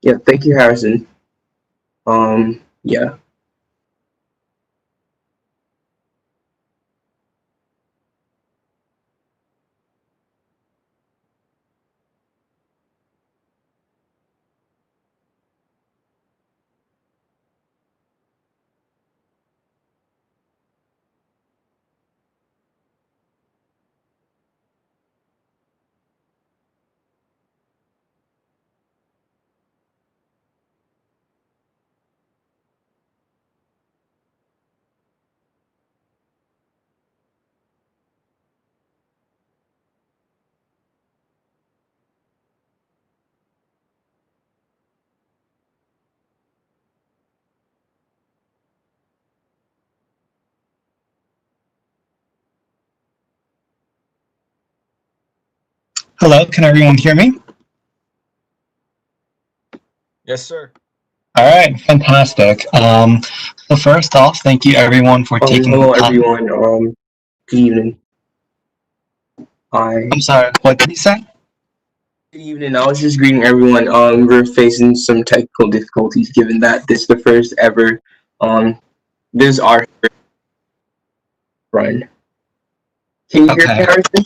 Yeah, thank you, Harrison. Yeah. Hello, can everyone hear me? Yes, sir. All right, fantastic. So first off, thank you everyone for taking the Hello, time. everyone. Good evening. Hi. I'm sorry, what did you say? Good evening. I was just greeting everyone. We're facing some technical difficulties given that this is the first ever, this is our first run. Can you hear me, Okay. Harrison?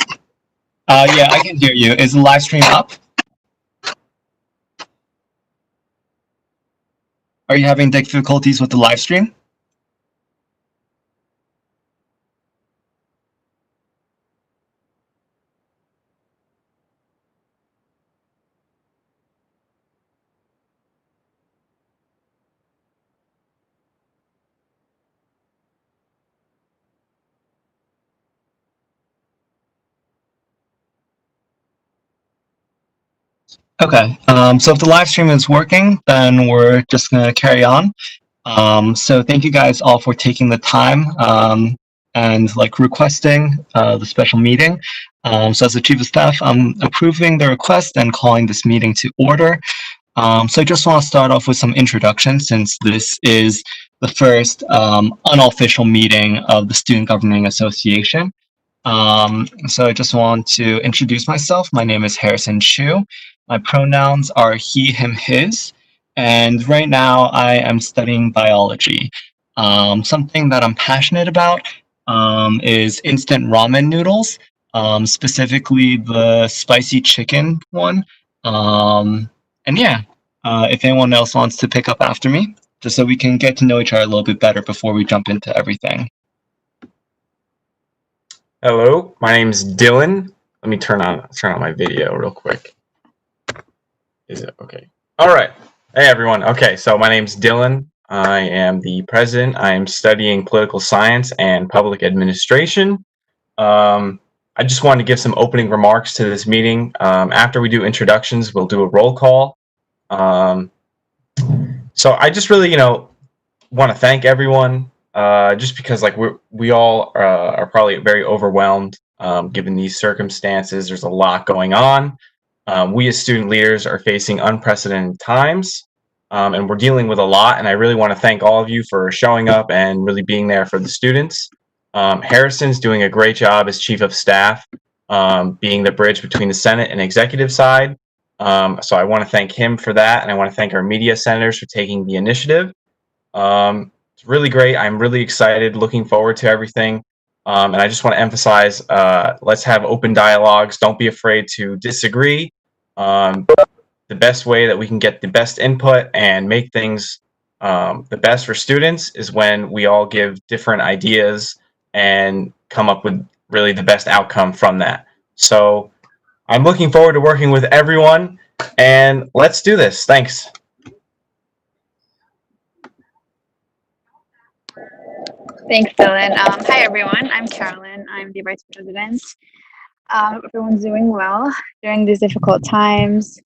Yeah, I can hear you. Is the live stream up? Are you having difficulties with the live stream? Okay, so if the live stream is working, then we're just going to carry on. So thank you guys all for taking the time and like requesting the special meeting. So as the chief of staff, I'm approving the request and calling this meeting to order. So I just want to start off with some introduction since this is the first unofficial meeting of the Student Governing Association. So I just want to introduce myself. My name is Harrison Chu. My pronouns are he, him, his. And right now I am studying biology. Something that I'm passionate about is instant ramen noodles, specifically the spicy chicken one. And yeah, if anyone else wants to pick up after me, just so we can get to know each other a little bit better before we jump into everything. Hello, my name's Dylan. Let me turn on my video real quick. Is it okay? All right. Hey everyone. Okay, so my name's Dylan. I am the president. I am studying political science and public administration. I just wanted to give some opening remarks to this meeting. After we do introductions, we'll do a roll call. So I just really, want to thank everyone. Just because like we all are probably very overwhelmed given these circumstances. There's a lot going on. We as student leaders are facing unprecedented times, and we're dealing with a lot. And I really want to thank all of you for showing up and really being there for the students. Harrison's doing a great job as chief of staff, being the bridge between the Senate and executive side. So I want to thank him for that, and I want to thank our media senators for taking the initiative. It's really great. I'm really excited, looking forward to everything. And I just want to emphasize, let's have open dialogues. Don't be afraid to disagree. The best way that we can get the best input and make things the best for students is when we all give different ideas and come up with really the best outcome from that. So I'm looking forward to working with everyone, and let's do this. Thanks. Thanks, Dylan. Hi, everyone. I'm Carolyn. I'm the Vice President. Hope everyone's doing well during these difficult times.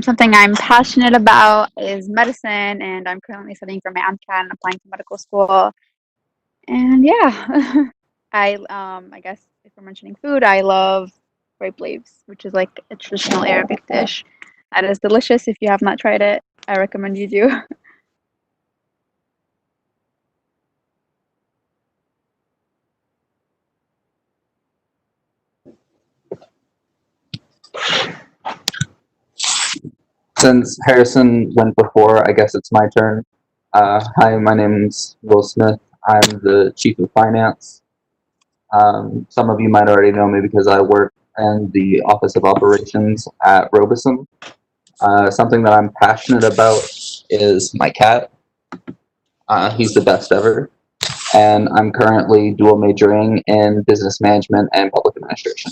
Something I'm passionate about is medicine, and I'm currently studying for my MCAT and applying to medical school. And yeah, I guess if we're mentioning food, I love grape leaves, which is like a traditional Arabic dish. That is delicious. If you have not tried it, I recommend you do. Since Harrison went before, I guess it's my turn. Hi, my name's Will Smith. I'm the Chief of Finance. Some of you might already know me because I work in the Office of Operations at Robeson. Something that I'm passionate about is my cat. He's the best ever. And I'm currently dual majoring in business management and public administration.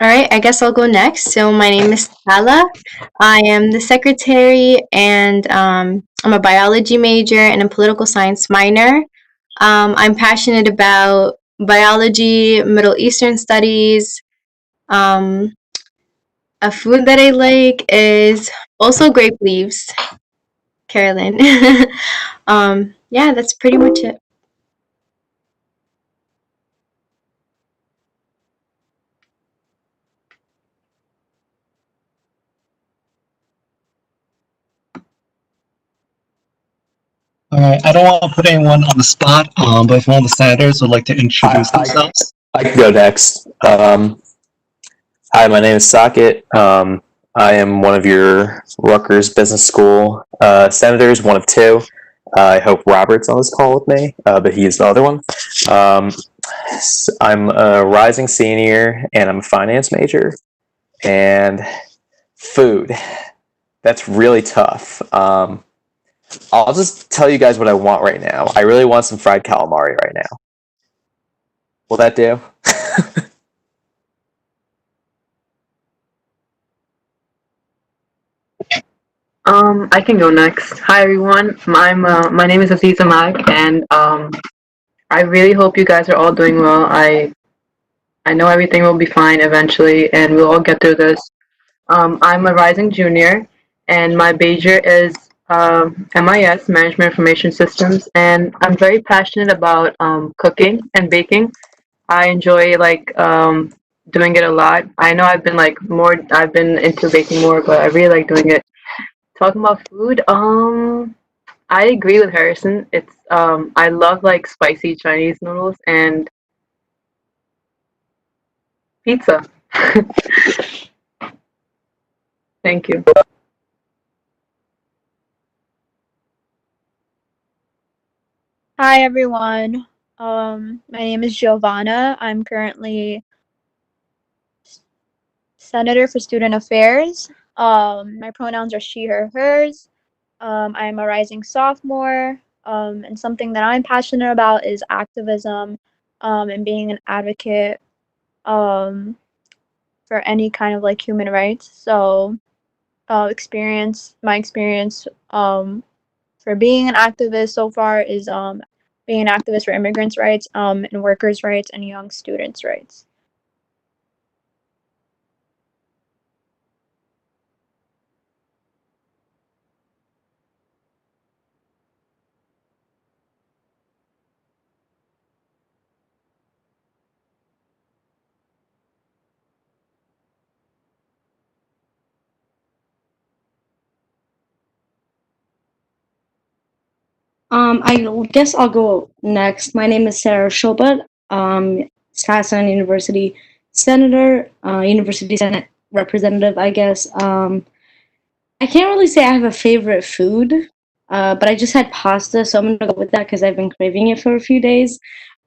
All right, I guess I'll go next. So my name is Tala. I am the secretary, and I'm a biology major and a political science minor. I'm passionate about biology, Middle Eastern studies. A food that I like is also grape leaves, Carolyn. Yeah, that's pretty much it. All right, I don't want to put anyone on the spot, but if one of the senators would like to introduce themselves. I can go next. Hi, my name is Saket. I am one of your Rutgers Business School senators, one of two. I hope Robert's on this call with me, but he is the other one. I'm a rising senior, and I'm a finance major. And food, that's really tough. I'll just tell you guys what I want right now. I really want some fried calamari right now. Will that do? I can go next. Hi everyone. My name is Aziza Mag, and I really hope you guys are all doing well. I know everything will be fine eventually, and we'll all get through this. I'm a rising junior, and my major is MIS, Management Information Systems, and I'm very passionate about cooking and baking. I enjoy doing it a lot. I know I've been into baking more, but I really like doing it. Talking about food, I agree with Harrison. It's I love like spicy Chinese noodles and pizza. Thank you. Hi everyone. My name is Giovanna. I'm currently Senator for Student Affairs. My pronouns are she, her, hers. I'm a rising sophomore. And something that I'm passionate about is activism, and being an advocate, for any kind of like human rights. So, my experience, for being an activist so far is being an activist for immigrants' rights, and workers' rights, and young students' rights. I guess I'll go next. My name is Sarah Shobat, Wisconsin University Senator, University Senate Representative, I guess. I can't really say I have a favorite food, but I just had pasta, so I'm gonna go with that because I've been craving it for a few days.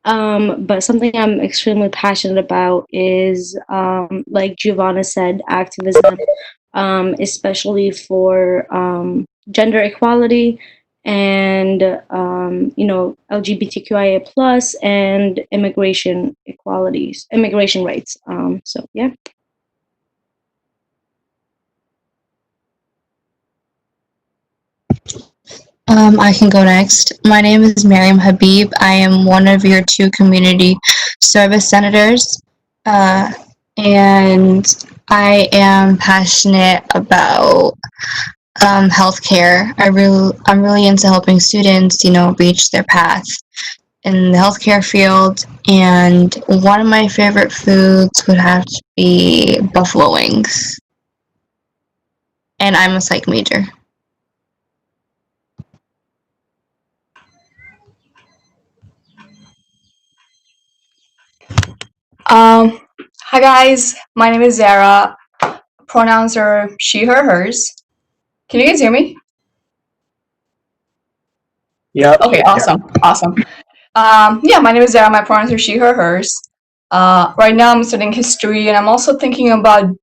But something I'm extremely passionate about is, like Giovanna said, activism, especially for gender equality and LGBTQIA plus and immigration rights. So yeah. I can go next. My name is Miriam Habib. I am one of your two community service senators, and I am passionate about healthcare. I'm really into helping students, reach their path in the healthcare field. And one of my favorite foods would have to be buffalo wings. And I'm a psych major. Hi guys, my name is Zara. Pronouns are she, her, hers. Can you guys hear me? Yep. Okay, awesome, awesome. Yeah, my name is Zara. My pronouns are she, her, hers. Right now I'm studying history, and I'm also thinking about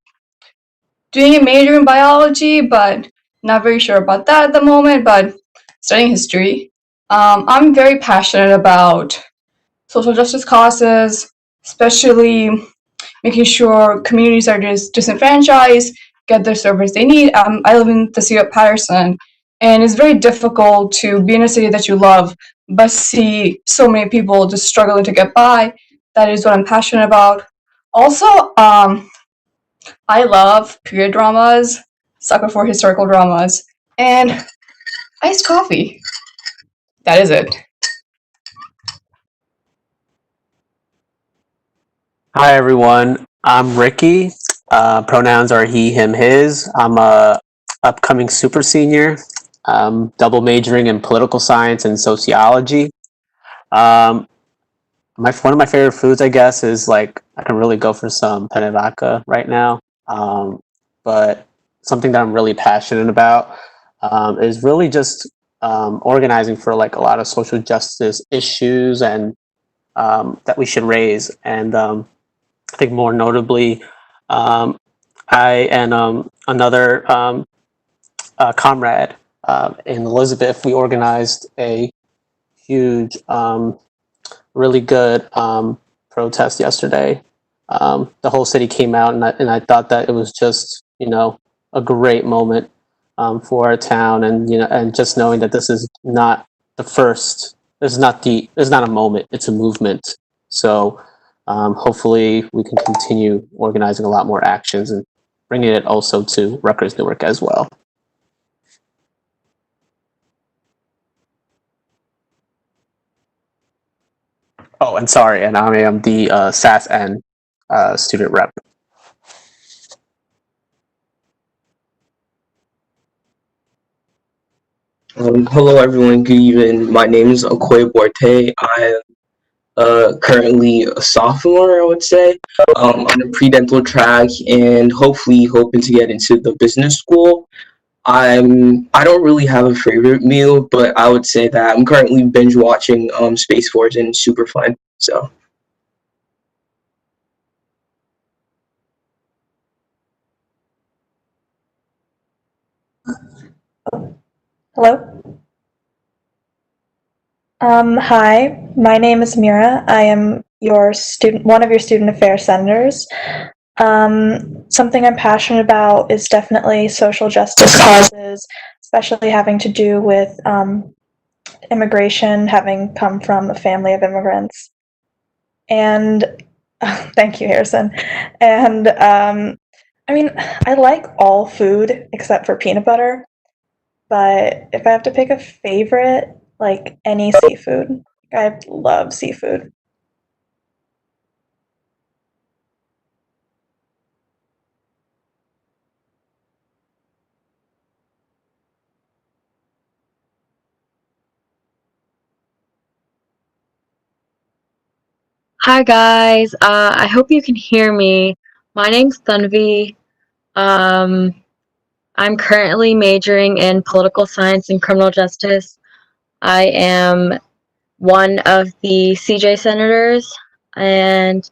doing a major in biology, but not very sure about that at the moment. But studying history. I'm very passionate about social justice causes, especially making sure communities are disenfranchised, get the service they need. I live in the city of Patterson, and it's very difficult to be in a city that you love, but see so many people just struggling to get by. That is what I'm passionate about. Also, I love period dramas, sucker for historical dramas, and iced coffee. That is it. Hi everyone, I'm Ricky. Pronouns are he, him, his. I'm a upcoming super senior, double majoring in political science and sociology. Um, one of my favorite foods, I guess, is like I can really go for some penne vodka right now. But something that I'm really passionate about is really just organizing for like a lot of social justice issues and that we should raise. And I think more notably, I and another comrade in Elizabeth, we organized a huge, really good protest yesterday. The whole city came out, and I thought that it was just, a great moment for our town, and and just knowing that this is not the first, this is not a moment, it's a movement. So hopefully we can continue organizing a lot more actions and bringing it also to Rutgers Newark as well. Oh, and sorry, and I am the SAS-N student rep. Hello, everyone. Good evening. My name is Okoye Borte. I am currently a sophomore, I would say, on the pre-dental track, and hopefully hoping to get into the business school. I don't really have a favorite meal, but I would say that I'm currently binge watching Space Force, and it's super fun. So Hello. Hi, my name is Mira. I am one of your student affairs senators. Something I'm passionate about is definitely social justice causes, especially having to do with immigration, having come from a family of immigrants. And thank you, Harrison. And I mean, I like all food except for peanut butter. But if I have to pick a favorite, like any seafood, I love seafood. Hi guys, I hope you can hear me. My name's Thunvi. I'm currently majoring in political science and criminal justice. I am one of the CJ senators, and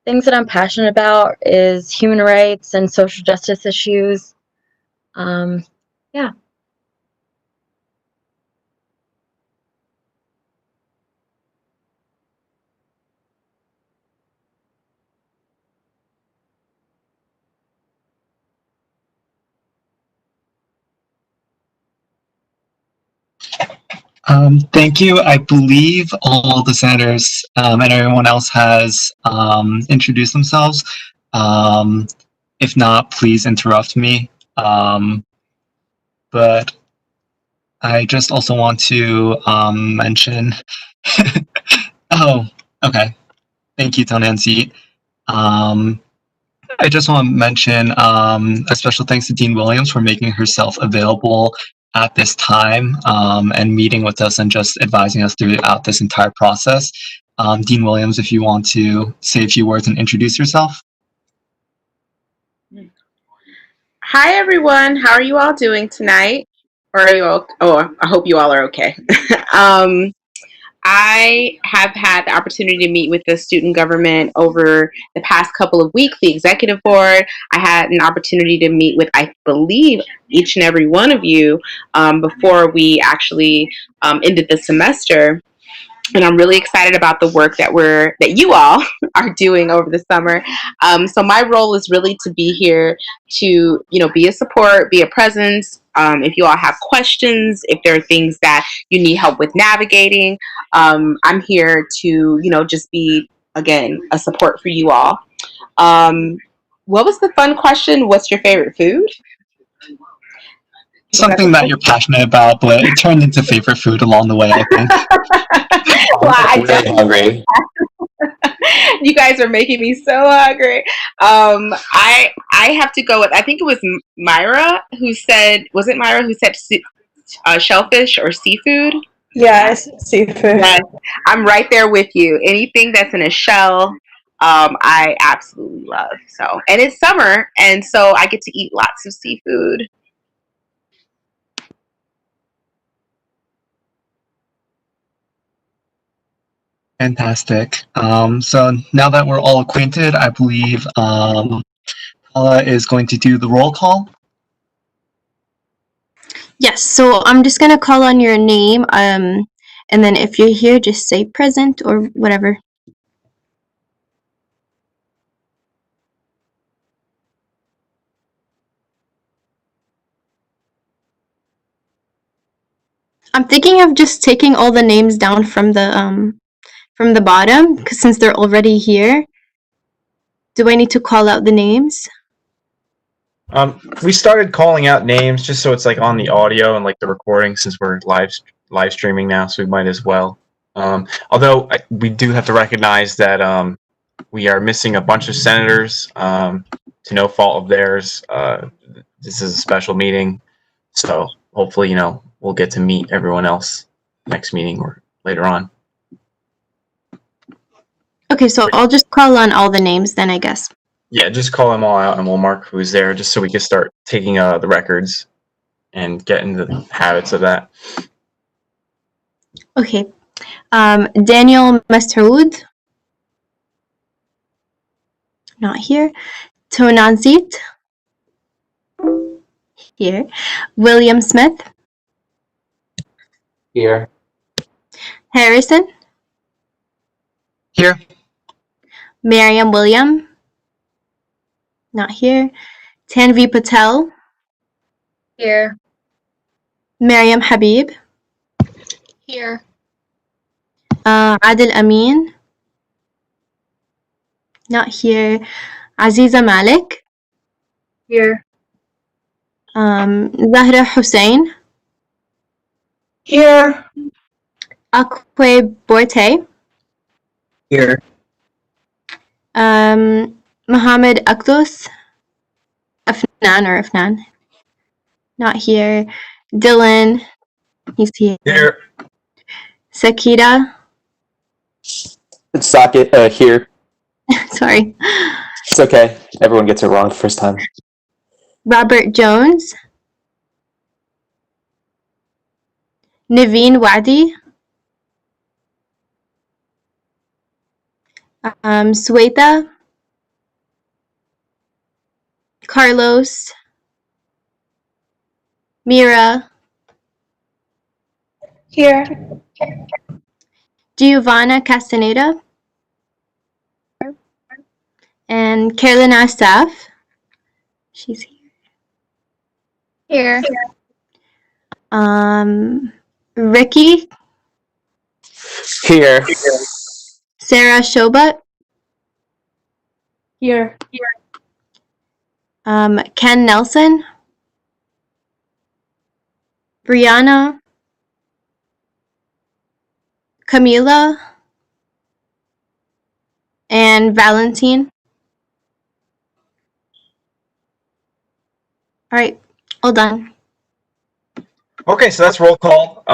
things that I'm passionate about is human rights and social justice issues. Yeah. Thank you. I believe all the senators and everyone else has introduced themselves. If not, please interrupt me. But I just also want to mention. Oh, okay. Thank you, Tonancy. I just want to mention a special thanks to Dean Williams for making herself available at this time and meeting with us and just advising us throughout this entire process. Dean Williams, if you want to say a few words and introduce yourself. Hi, everyone. How are you all doing tonight? Or are you all, oh, I hope you all are okay. I have had the opportunity to meet with the student government over the past couple of weeks, the executive board. I had an opportunity to meet with, I believe, each and every one of you before we actually ended the semester. And I'm really excited about the work that you all are doing over the summer. So my role is really to be here to, be a support, be a presence. If you all have questions, if there are things that you need help with navigating, I'm here to, just be, again, a support for you all. What was the fun question? What's your favorite food? Something that you're passionate about, but it turned into favorite food along the way, I think. Well, I'm really hungry. You guys are making me so hungry. I have to go with, I think it was Myra who said, was it Myra who said shellfish or seafood? Yes, seafood. Yes, I'm right there with you. Anything that's in a shell, I absolutely love. So, and it's summer, and so I get to eat lots of seafood. Fantastic. So now that we're all acquainted, I believe Paula is going to do the roll call. Yes, so I'm just gonna call on your name, and then if you're here, just say present or whatever. I'm thinking of just taking all the names down from the bottom, because since they're already here, do I need to call out the names? We started calling out names just so it's like on the audio and like the recording, since we're live streaming now, so we might as well. Although we do have to recognize that we are missing a bunch of senators to no fault of theirs. This is a special meeting, so hopefully we'll get to meet everyone else next meeting or later on. Okay, so I'll just call on all the names then, I guess. Yeah, just call them all out and we'll mark who's there, just so we can start taking the records and get into the habits of that. Okay. Daniel Mastoud. Not here. Tonanzit. Here. William Smith. Here. Harrison. Here. Miriam William. Not here. Tanvi Patel. Here. Miriam Habib. Here. Adil Amin. Not here. Aziza Malik. Here. Zahra Hussein. Here. Akwe Borte. Here. Mohammed Akdos. Afnan. Not here. Dylan. He's here. Here. Sakita. Socket here. Sorry. It's okay. Everyone gets it wrong the first time. Robert Jones. Naveen Wadi. Sweta. Carlos. Mira. Here. Giovanna Castaneda. And Carolina Staff. She's here. Ricky. Here. Sarah Shobat. Here. Ken Nelson. Brianna. Camila. And Valentine. All right, all done. Okay, so that's roll call.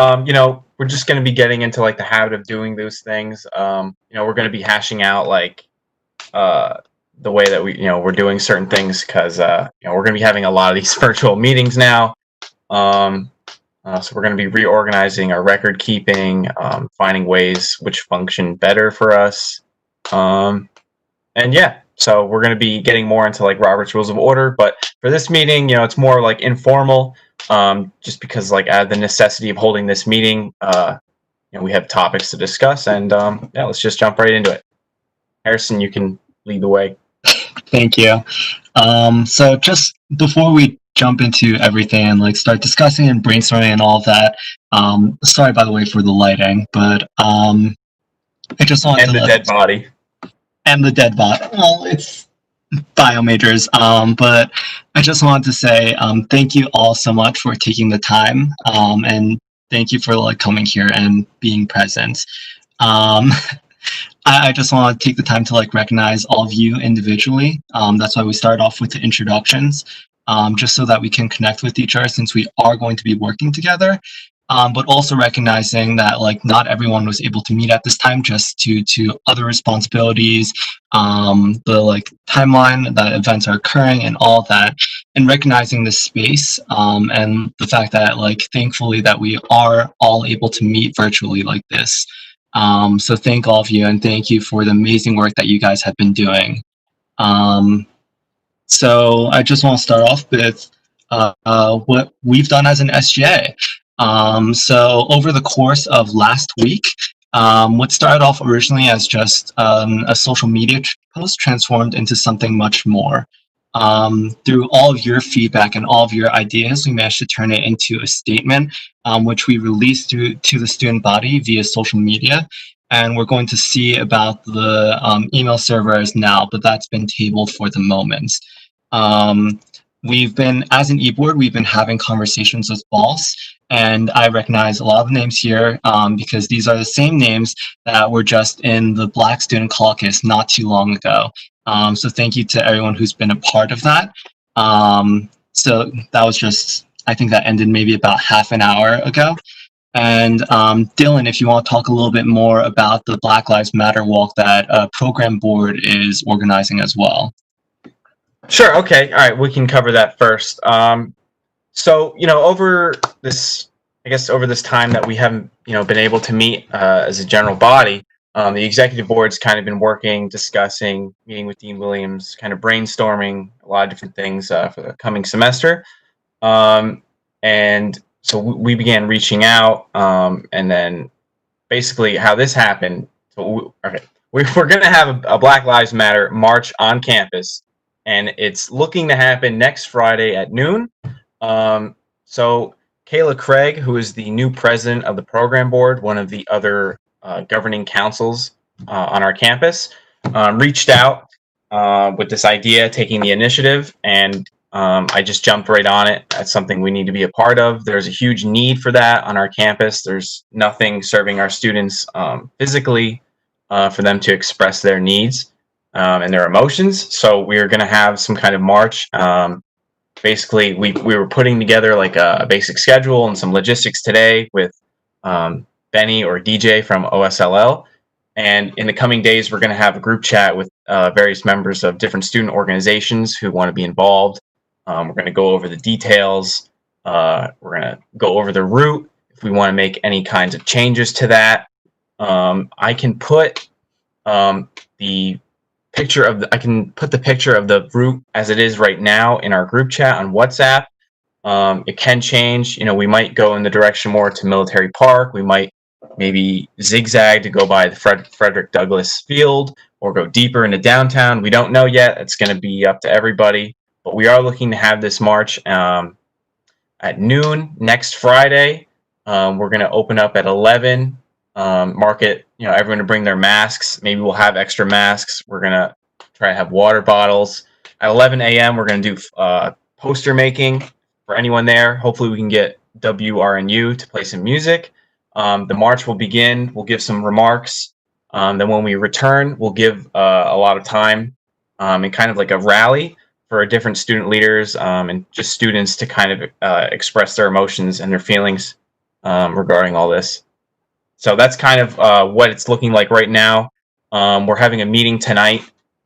we're just going to be getting into like the habit of doing those things. You know, we're going to be hashing out like the way that we're doing certain things because you know, we're going to be having a lot of these virtual meetings now. So we're going to be reorganizing our record keeping, finding ways which function better for us. And yeah, so we're going to be getting more into like Robert's Rules of Order. But for this meeting, you know, it's more like informal, just because like out of the necessity of holding this meeting, you know, we have topics to discuss. And yeah, let's just jump right into it. Harrison, you can lead the way. Thank you. So just before we jump into everything and like start discussing and brainstorming and all of that, sorry by the way for the lighting, but I just wanted and to the dead body. And the dead body. Well, it's bio majors, but I just wanted to say thank you all so much for taking the time, and thank you for like coming here and being present. I just want to take the time to like recognize all of you individually. That's why we start off with the introductions, just so that we can connect with each other since we are going to be working together. But also recognizing that like not everyone was able to meet at this time just due to other responsibilities, the like timeline that events are occurring and all that, and recognizing this space, and the fact that like thankfully that we are all able to meet virtually like this. So thank all of you and thank you for the amazing work that you guys have been doing. So I just want to start off with what we've done as an SGA. So over the course of last week, what started off originally as just a social media post transformed into something much more. Through all of your feedback and all of your ideas, we managed to turn it into a statement, which we released to the student body via social media. And we're going to see about the email servers now, but that's been tabled for the moment. We've been, as an e-board, we've been having conversations with boss, and I recognize a lot of names here because these are the same names that were just in the Black Student Caucus not too long ago. So thank you to everyone who's been a part of that. So that was just, I think that ended maybe about half an hour ago. And Dylan, if you want to talk a little bit more about the Black Lives Matter walk that program board is organizing as well. Sure. Okay. All right. We can cover that first. So, you know, over this, I guess, over this time that we haven't, you know, been able to meet as a general body, the executive board's kind of been working, discussing, meeting with Dean Williams, kind of brainstorming a lot of different things for the coming semester. And so we began reaching out, and then basically how this happened. So, we're going to have a Black Lives Matter march on campus, and it's looking to happen next Friday at noon. So Kayla Craig, who is the new president of the program board, one of the other governing councils on our campus, reached out with this idea, taking the initiative, and I just jumped right on it. That's something we need to be a part of. There's a huge need for that on our campus. There's nothing serving our students physically for them to express their needs and their emotions. So we're going to have some kind of march. Basically, we were putting together like a basic schedule and some logistics today with Benny or DJ from OSLL. And in the coming days, we're going to have a group chat with various members of different student organizations who want to be involved. We're going to go over the details. We're going to go over the route if we want to make any kinds of changes to that. I can put the picture of I can put the picture of the route as it is right now in our group chat on WhatsApp. It can change. You know, we might go in the direction more to Military Park. We might maybe zigzag to go by the Frederick Douglass Field or go deeper into downtown. We don't know yet. It's going to be up to everybody. But we are looking to have this march at noon next Friday. We're going to open up at 11. Market, you know, everyone to bring their masks. Maybe we'll have extra masks. We're going to try to have water bottles. At 11 a.m., we're going to do poster making for anyone there. Hopefully we can get WRNU to play some music. The march will begin. We'll give some remarks. Then when we return, we'll give a lot of time and kind of like a rally for different student leaders and just students to kind of express their emotions and their feelings regarding all this. So that's kind of what it's looking like right now. We're having a meeting tonight,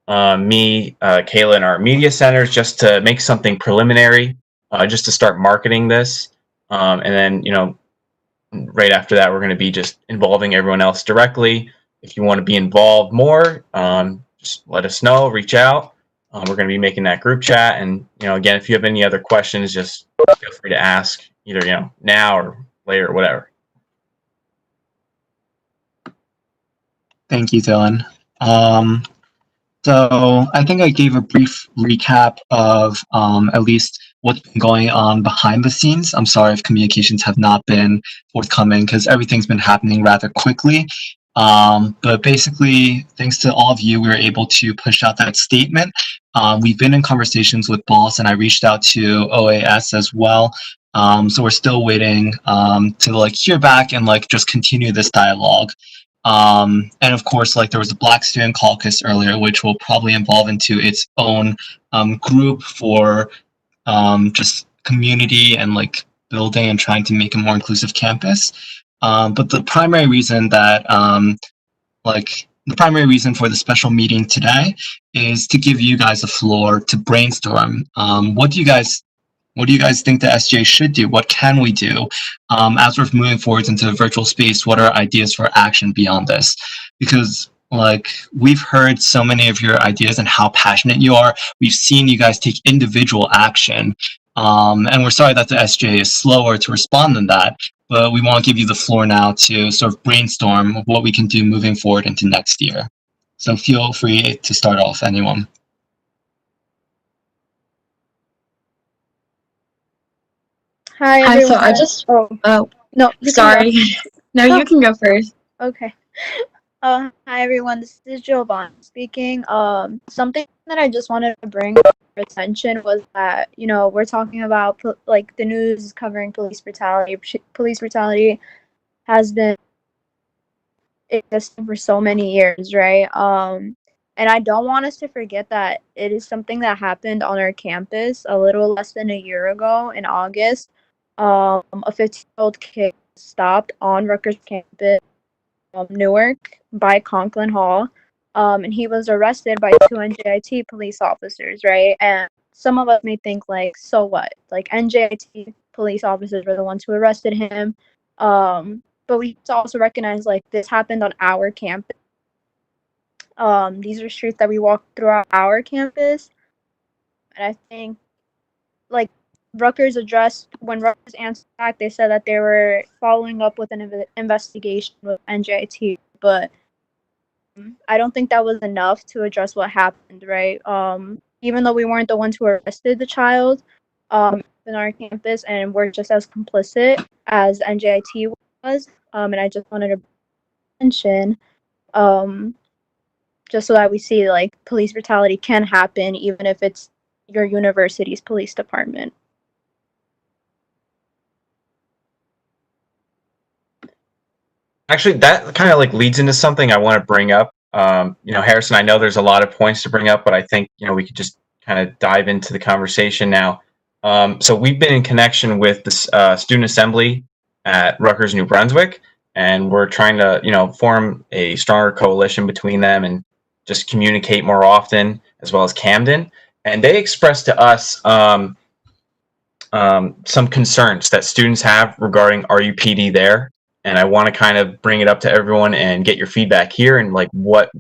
me, Kayla, and our media centers, just to make something preliminary, just to start marketing this. And then, right after that, we're going to be just involving everyone else directly. If you want to be involved more, just let us know, reach out. We're going to be making that group chat. And, again, if you have any other questions, just feel free to ask either, now or later or whatever. Thank you, Dylan. So I think I gave a brief recap of at least what's been going on behind the scenes. I'm sorry if communications have not been forthcoming because everything's been happening rather quickly. But basically, thanks to all of you, we were able to push out that statement. We've been in conversations with BOSS, and I reached out to OAS as well. So we're still waiting to hear back and just continue this dialogue. And of course, there was a Black Student Caucus earlier, which will probably evolve into its own group for just community and building and trying to make a more inclusive campus. But the primary reason that the primary reason for the special meeting today is to give you guys a floor to brainstorm. What do you guys think the SGA should do? What can we do as we're moving forward into a virtual space? What are ideas for action beyond this? Because we've heard so many of your ideas and how passionate you are. We've seen you guys take individual action. And we're sorry that the SGA is slower to respond than that, but we want to give you the floor now to sort of brainstorm what we can do moving forward into next year. So feel free to start off, anyone. Hi, Hi, everyone. so I just, no, you can sorry. go. No, you can go first. Okay. Hi everyone, this is Giovanni speaking. Something that I just wanted to bring to attention was that, we're talking about the news is covering police brutality. Police brutality has been existing for so many years, right? And I don't want us to forget that it is something that happened on our campus a little less than a year ago in August. A 15-year-old kid stopped on Rutgers campus, Newark, by Conklin Hall, and he was arrested by 2 NJIT police officers, right? And some of us may think so what? NJIT police officers were the ones who arrested him. But we have to also recognize this happened on our campus. These are streets that we walk throughout our campus, and I think Rutgers addressed when Rutgers answered back, they said that they were following up with an investigation with NJIT, but I don't think that was enough to address what happened, right? Even though we weren't the ones who arrested the child in our campus, and we're just as complicit as NJIT was, and I just wanted to mention, just so that we see police brutality can happen even if it's your university's police department. Actually, that kind of leads into something I want to bring up. Harrison, I know there's a lot of points to bring up, but I think we could just kind of dive into the conversation now. So we've been in connection with the student assembly at Rutgers, New Brunswick, and we're trying to form a stronger coalition between them and just communicate more often, as well as Camden. And they expressed to us some concerns that students have regarding RUPD there. And I want to kind of bring it up to everyone and get your feedback here and what,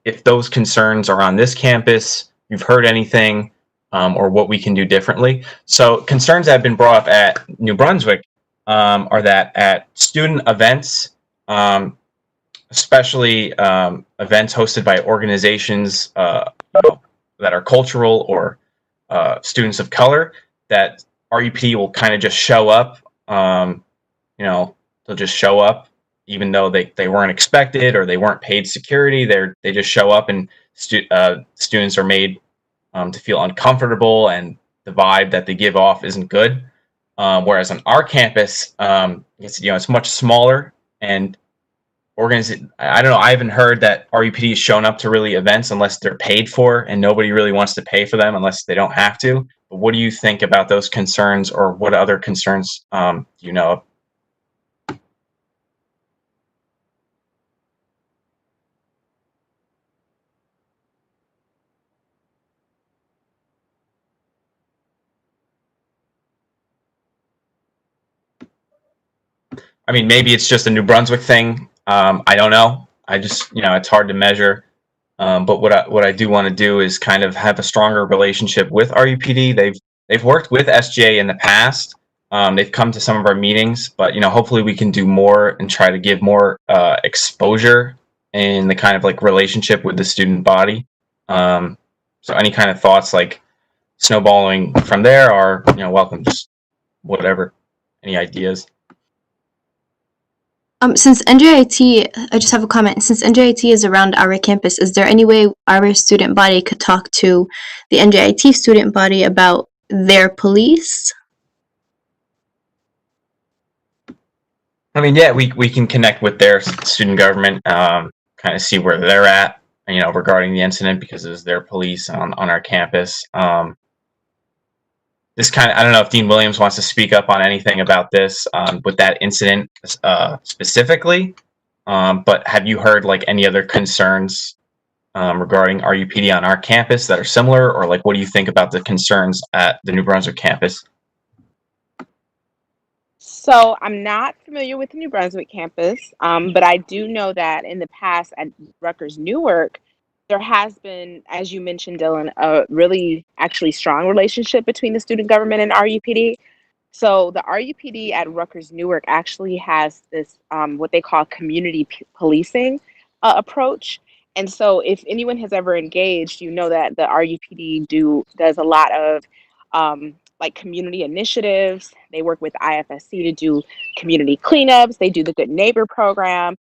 if those concerns are on this campus, you've heard anything, or what we can do differently. So concerns that have been brought up at New Brunswick are that at student events, especially events hosted by organizations that are cultural or students of color, that RUPD will kind of just show up. They'll just show up even though they weren't expected or they weren't paid security. They just show up, and students are made to feel uncomfortable, and the vibe that they give off isn't good. Whereas on our campus, it's much smaller, and I don't know. I haven't heard that RUPD has shown up to really events unless they're paid for, and nobody really wants to pay for them unless they don't have to. But what do you think about those concerns, or what other concerns do you know of? I mean, maybe it's just a New Brunswick thing. I don't know. I just, it's hard to measure. But what I do want to do is kind of have a stronger relationship with RUPD. They've worked with SGA in the past. They've come to some of our meetings, but hopefully we can do more and try to give more exposure in the kind of like relationship with the student body. So any kind of thoughts like snowballing from there are welcome. Just whatever, any ideas. Since NJIT, I just have a comment. Since NJIT is around our campus, is there any way our student body could talk to the NJIT student body about their police? I mean, yeah, we can connect with their student government, kind of see where they're at, regarding the incident because it was their police on our campus. This kind of, I don't know if Dean Williams wants to speak up on anything about this with that incident specifically, but have you heard like any other concerns regarding RUPD on our campus that are similar, or like what do you think about the concerns at the New Brunswick campus? So I'm not familiar with the New Brunswick campus, but I do know that in the past at Rutgers Newark, there has been, as you mentioned, Dylan, a really actually strong relationship between the student government and RUPD. So the RUPD at Rutgers Newark actually has this what they call community policing approach. And so if anyone has ever engaged, you know that the RUPD does a lot of like community initiatives. They work with IFSC to do community cleanups. They do the Good Neighbor program.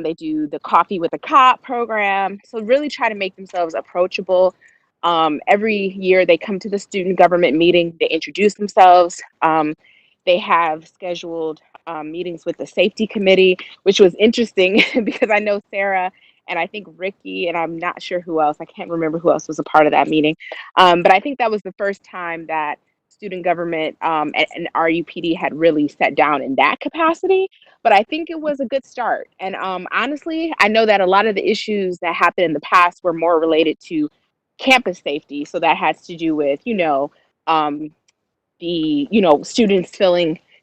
They do the Coffee with a Cop program. So really try to make themselves approachable. Every year they come to the student government meeting, they introduce themselves. They have scheduled meetings with the safety committee, which was interesting because I know Sarah and I think Ricky, and I'm not sure who else, I can't remember who else was a part of that meeting. But I think that was the first time that student government and RUPD had really sat down in that capacity. But I think it was a good start. And honestly, I know that a lot of the issues that happened in the past were more related to campus safety. So that has to do with, the students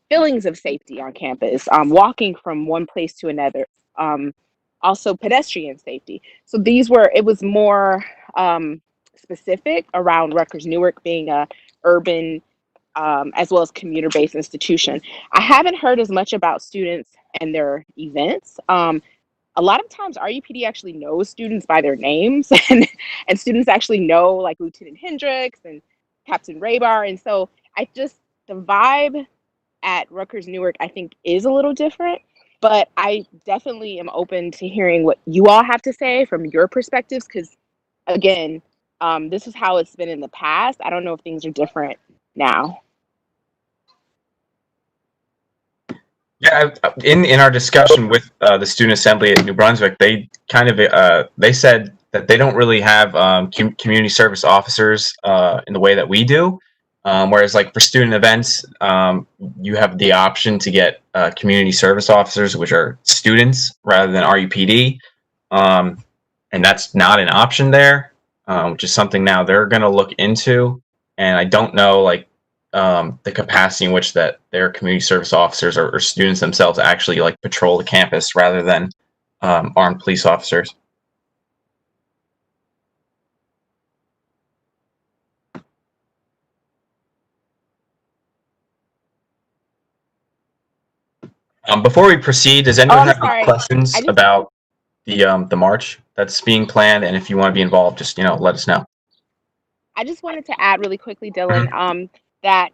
feelings of safety on campus, walking from one place to another, also pedestrian safety. So it was more specific around Rutgers Newark being a urban as well as commuter-based institution. I haven't heard as much about students and their events. A lot of times RUPD actually knows students by their names and students actually know like Lieutenant Hendricks and Captain Raybar. And so the vibe at Rutgers Newark, I think, is a little different, but I definitely am open to hearing what you all have to say from your perspectives. Cause again, this is how it's been in the past. I don't know if things are different now. Yeah, in our discussion with the student assembly at New Brunswick, they kind of they said that they don't really have community service officers in the way that we do. Whereas, like for student events, you have the option to get community service officers, which are students rather than RUPD, and that's not an option there, which is something now they're going to look into. And I don't know, like the capacity in which that their community service officers or students themselves actually like patrol the campus rather than armed police officers. Before we proceed, does anyone have any questions about the march that's being planned? And if you want to be involved, just let us know. I just wanted to add really quickly, Dylan, that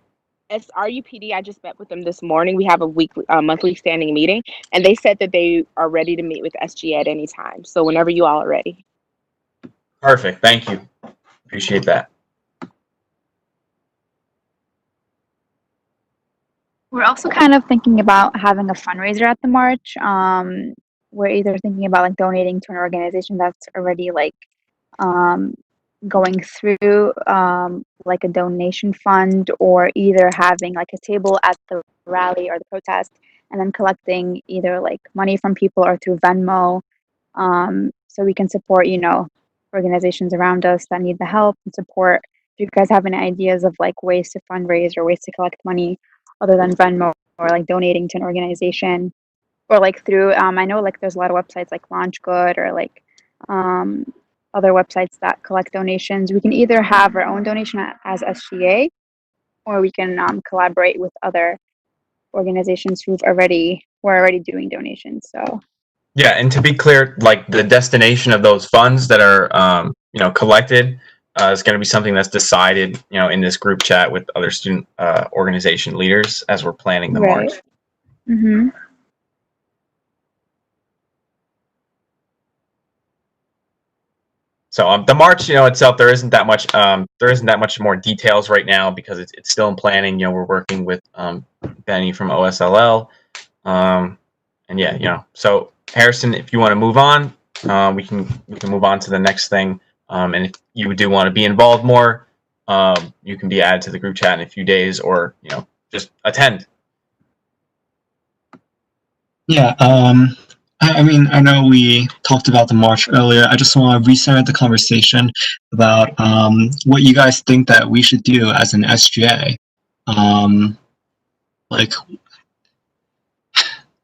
as RUPD, I just met with them this morning. We have a monthly standing meeting, and they said that they are ready to meet with SGA at any time. So whenever you all are ready. Perfect. Thank you. Appreciate that. We're also kind of thinking about having a fundraiser at the march. We're either thinking about like donating to an organization that's already like going through like a donation fund, or either having like a table at the rally or the protest and then collecting either like money from people or through Venmo, so we can support organizations around us that need the help and support. If you guys have any ideas of like ways to fundraise or ways to collect money other than Venmo or like donating to an organization, or like through I know like there's a lot of websites like Launch Good or like other websites that collect donations. We can either have our own donation as SGA, or we can collaborate with other organizations who are already doing donations. So Yeah, and to be clear, like the destination of those funds that are collected is going to be something that's decided in this group chat with other student organization leaders as we're planning the march. Mm-hmm. So the march, itself, there isn't that much more details right now because it's still in planning. We're working with Benny from OSLL, and yeah, so Harrison, if you want to move on, we can move on to the next thing. And if you do want to be involved more, you can be added to the group chat in a few days, or just attend. Yeah, I mean, I know we talked about the march earlier. I just want to recenter the conversation about what you guys think that we should do as an SGA. Like,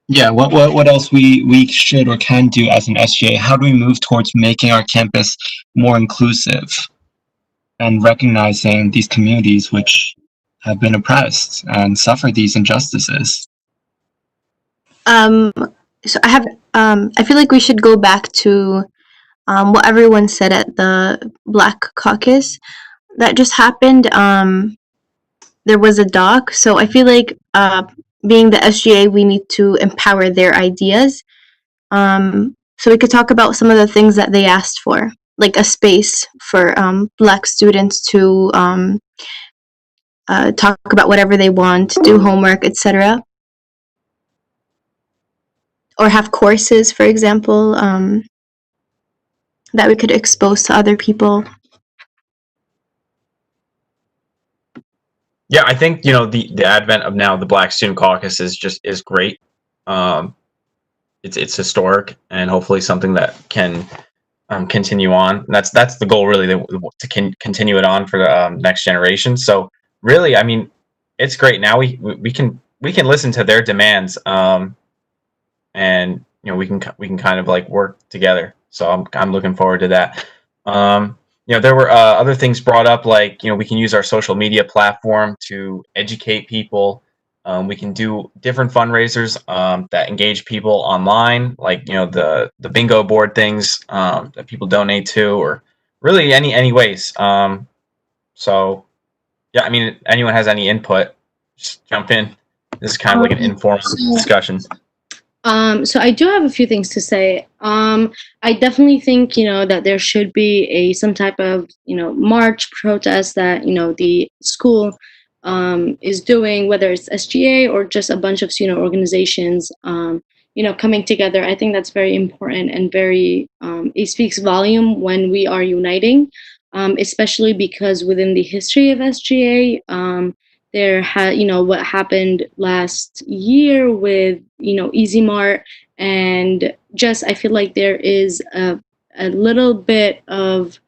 yeah, what else we should or can do as an SGA? How do we move towards making our campus more inclusive and recognizing these communities which have been oppressed and suffer these injustices? So I feel like we should go back to what everyone said at the Black Caucus that just happened. There was a doc, so I feel like being the SGA, we need to empower their ideas. So we could talk about some of the things that they asked for, like a space for Black students to talk about whatever they want, do homework, etc. Or have courses, for example, that we could expose to other people. Yeah, I think the advent of now the Black Student Caucus is great. It's historic and hopefully something that can continue on. And that's the goal, really, to continue it on for the next generation. So really, I mean, it's great. Now we can listen to their demands, and we can kind of like work together. So I'm looking forward to that. There were other things brought up, like we can use our social media platform to educate people. We can do different fundraisers that engage people online, like the bingo board things that people donate to, or really any ways. So yeah, I mean, if anyone has any input, just jump in. This is kind of like an informal discussion. So I do have a few things to say. I definitely think, that there should be some type of, march protest that, the school is doing, whether it's SGA or just a bunch of student organizations, coming together. I think that's very important and it speaks volume when we are uniting, especially because within the history of SGA, there had what happened last year with Easy Mart, and just I feel like there is a little bit of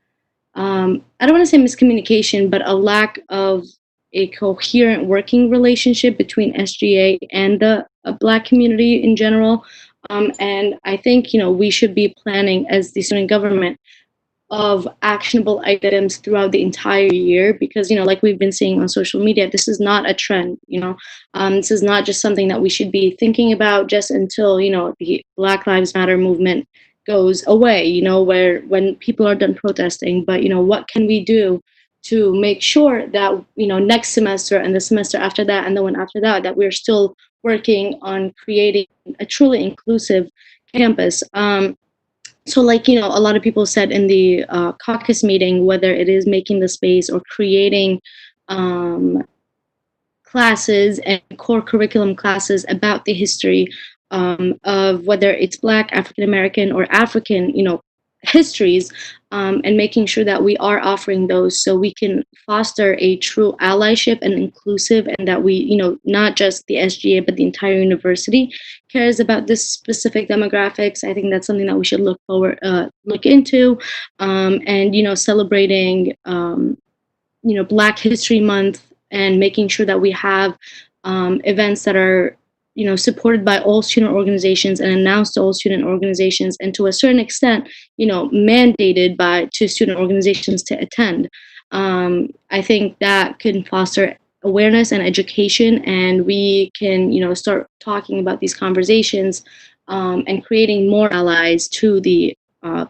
I don't want to say miscommunication, but a lack of a coherent working relationship between SGA and the Black community in general. And I think we should be planning as the student government of actionable items throughout the entire year, because like we've been seeing on social media, this is not a trend. This is not just something that we should be thinking about just until the Black Lives Matter movement goes away, where when people are done protesting. But what can we do to make sure that next semester and the semester after that and the one after that, that we're still working on creating a truly inclusive campus. So like, a lot of people said in the caucus meeting, whether it is making the space or creating classes and core curriculum classes about the history of whether it's Black, African American, or African, histories, and making sure that we are offering those so we can foster a true allyship and inclusive, and that we, not just the SGA, but the entire university cares about this specific demographics. I think that's something that we should look into, and, celebrating, Black History Month, and making sure that we have events that are supported by all student organizations and announced to all student organizations, and to a certain extent, mandated to student organizations to attend. I think that can foster awareness and education, and we can, start talking about these conversations and creating more allies to the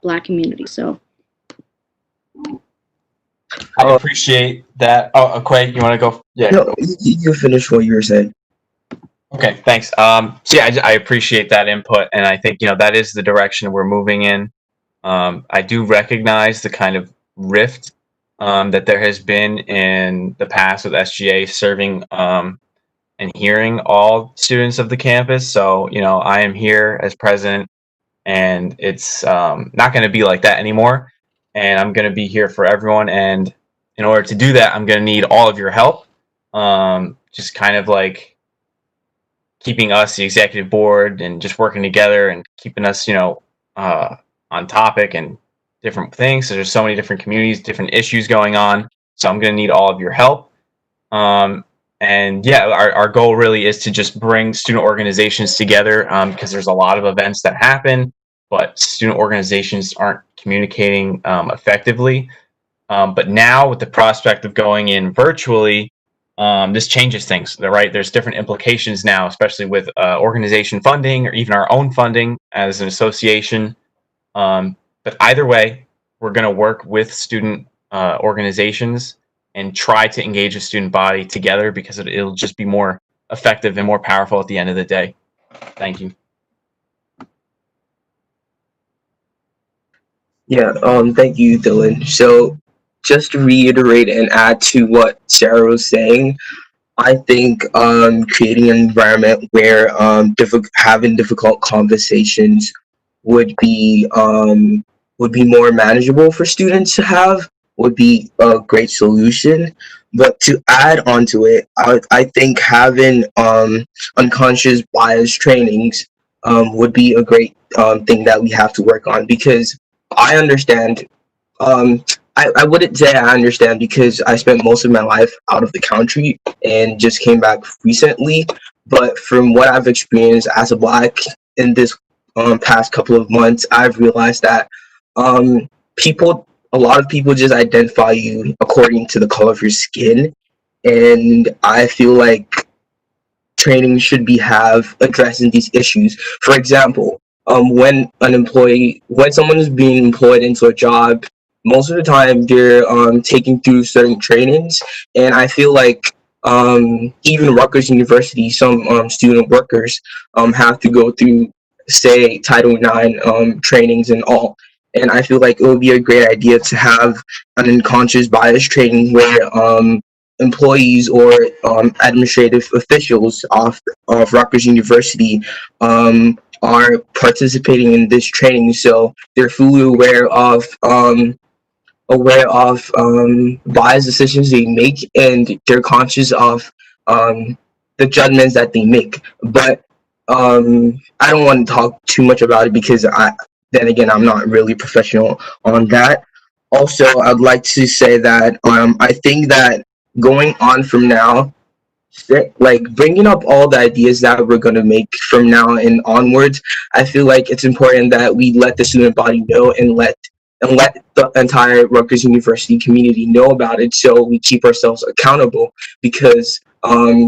Black community. So. I appreciate that. Oh, Quay, you want to go? Yeah. No, you can finish what you were saying. Okay, thanks. So yeah, I appreciate that input, and I think that is the direction we're moving in. I do recognize the kind of rift that there has been in the past with SGA serving and hearing all students of the campus. So I am here as president, and it's not going to be like that anymore. And I'm going to be here for everyone. And in order to do that, I'm going to need all of your help. Just kind of like keeping us, the executive board, and just working together and keeping us, on topic and different things. So there's so many different communities, different issues going on. So I'm going to need all of your help. And yeah, our goal really is to just bring student organizations together because there's a lot of events that happen, but student organizations aren't communicating effectively. But now with the prospect of going in virtually, this changes things, right? There's different implications now, especially with organization funding or even our own funding as an association. But either way, we're going to work with student organizations and try to engage the student body together because it'll just be more effective and more powerful at the end of the day. Thank you. Yeah, thank you, Dylan. So just to reiterate and add to what Sarah was saying, I think creating an environment where having difficult conversations would be more manageable for students to have, would be a great solution. But to add onto it, I think having unconscious bias trainings would be a great thing that we have to work on, because I understand. I wouldn't say I understand because I spent most of my life out of the country and just came back recently. But from what I've experienced as a Black in this past couple of months, I've realized that a lot of people just identify you according to the color of your skin, and I feel like training should be addressing these issues. For example, when someone is being employed into a job, most of the time they're taking through certain trainings, and I feel like even Rutgers University, some student workers have to go through, say, Title IX trainings and all. And I feel like it would be a great idea to have an unconscious bias training where employees or administrative officials of Rutgers University are participating in this training, so they're fully aware of bias decisions they make, and they're conscious of the judgments that they make. But I don't want to talk too much about it because then again, I'm not really professional on that. Also, I'd like to say that I think that going on from now, like bringing up all the ideas that we're going to make from now and onwards, I feel like it's important that we let the student body know and let the entire Rutgers University community know about it, so we keep ourselves accountable. Because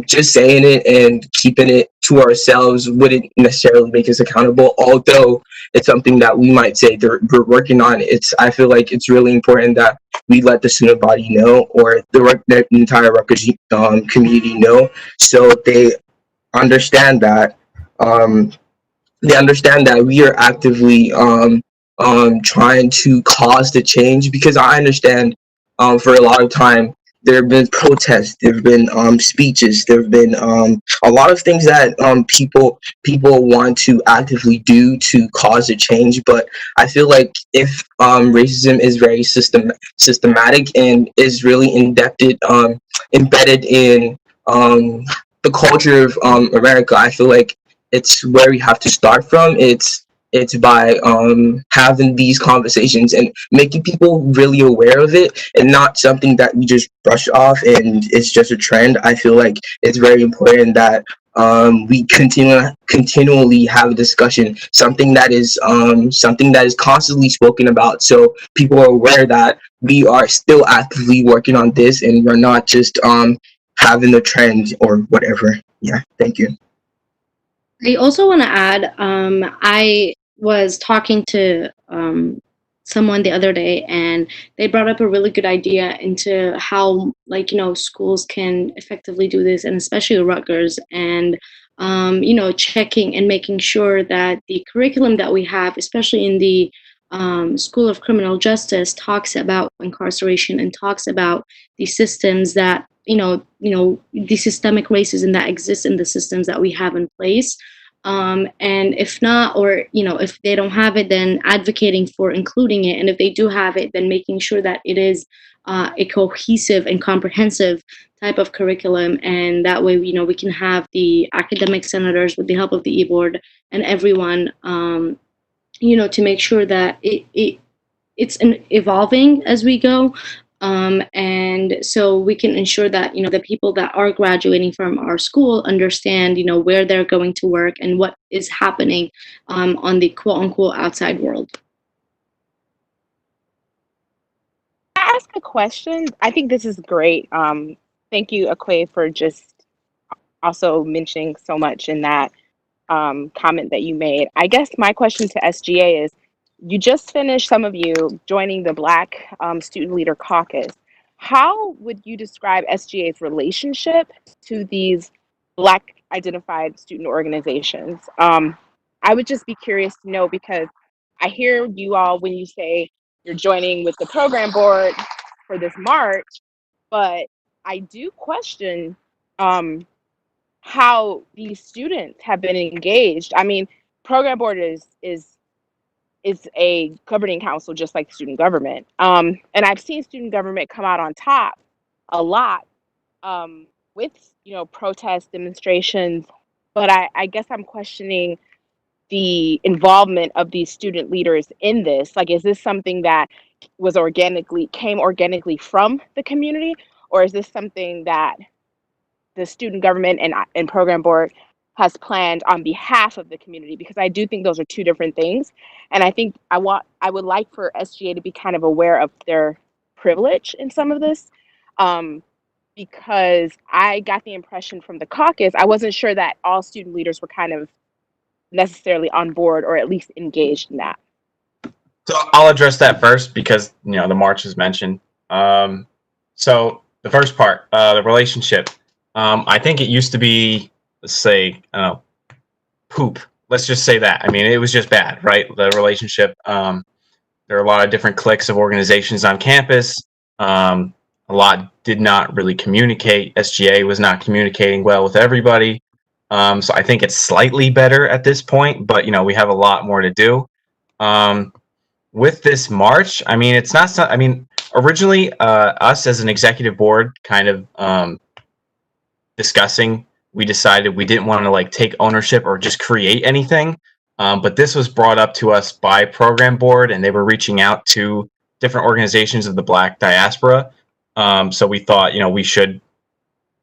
just saying it and keeping it to ourselves wouldn't necessarily make us accountable, although it's something that we might say we're working on. I feel like it's really important that we let the student body know, or the entire Rutgers community know, so they understand that we are actively trying to cause the change. Because I understand for a lot of time there have been protests, there have been speeches, there have been a lot of things that people want to actively do to cause a change. But I feel like if racism is very systematic and is really embedded in the culture of America, I feel like it's where we have to start from. It's by having these conversations and making people really aware of it, and not something that we just brush off and it's just a trend. I feel like it's very important that we continually have a discussion, something that is constantly spoken about, so people are aware that we are still actively working on this, and we're not just having the trend or whatever. Yeah, thank you. I also want to add, I was talking to someone the other day, and they brought up a really good idea into how, like, schools can effectively do this, and especially Rutgers, and checking and making sure that the curriculum that we have, especially in the School of Criminal Justice, talks about incarceration and talks about the systems that the systemic racism that exists in the systems that we have in place. And if not, or if they don't have it, then advocating for including it, and if they do have it, then making sure that it is a cohesive and comprehensive type of curriculum, and that way we can have the academic senators with the help of the e-board and everyone, to make sure that it's evolving as we go. And so we can ensure that the people that are graduating from our school understand where they're going to work and what is happening on the quote unquote outside world. Can I ask a question? I think this is great. Thank you, Akwe, for just also mentioning so much in that comment that you made. I guess my question to SGA is, you just finished, some of you, joining the Black Student Leader Caucus. How would you describe SGA's relationship to these Black identified student organizations? I would just be curious to know, because I hear you all when you say you're joining with the program board for this march, but I do question how these students have been engaged. I mean, program board is a governing council just like student government. And I've seen student government come out on top a lot with protests, demonstrations, but I guess I'm questioning the involvement of these student leaders in this. Like, is this something that came organically from the community, or is this something that the student government and program board has planned on behalf of the community? Because I do think those are two different things, and I think I would like for SGA to be kind of aware of their privilege in some of this, because I got the impression from the caucus, I wasn't sure that all student leaders were kind of necessarily on board or at least engaged in that. So I'll address that first because the march is mentioned. So the first part, the relationship. I think it used to be, let's say, I don't know, poop. Let's just say that. I mean, it was just bad, right? The relationship. There are a lot of different cliques of organizations on campus. A lot did not really communicate. SGA was not communicating well with everybody. So I think it's slightly better at this point, but we have a lot more to do. With this march, I mean, it's not. I mean, originally, us as an executive board, kind of discussing, we decided we didn't want to take ownership or just create anything. But this was brought up to us by program board, and they were reaching out to different organizations of the Black diaspora. So we thought, we should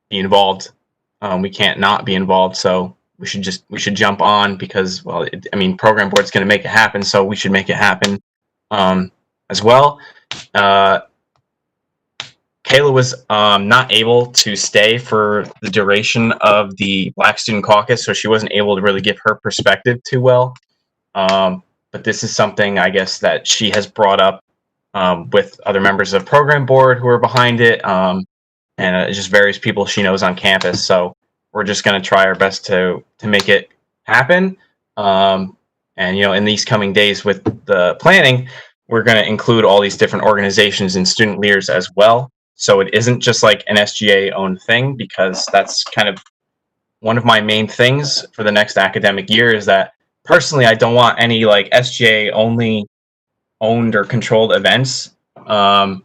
be involved. We can't not be involved. So we should jump on because, well, program board's going to make it happen. So we should make it happen as well. Kayla was not able to stay for the duration of the Black Student Caucus, so she wasn't able to really give her perspective too well. But this is something, I guess, that she has brought up with other members of program board who are behind it, and just various people she knows on campus. So we're just going to try our best to make it happen. And in these coming days with the planning, we're going to include all these different organizations and student leaders as well. So it isn't just like an SGA owned thing, because that's kind of one of my main things for the next academic year, is that personally I don't want any SGA only owned or controlled events. SGA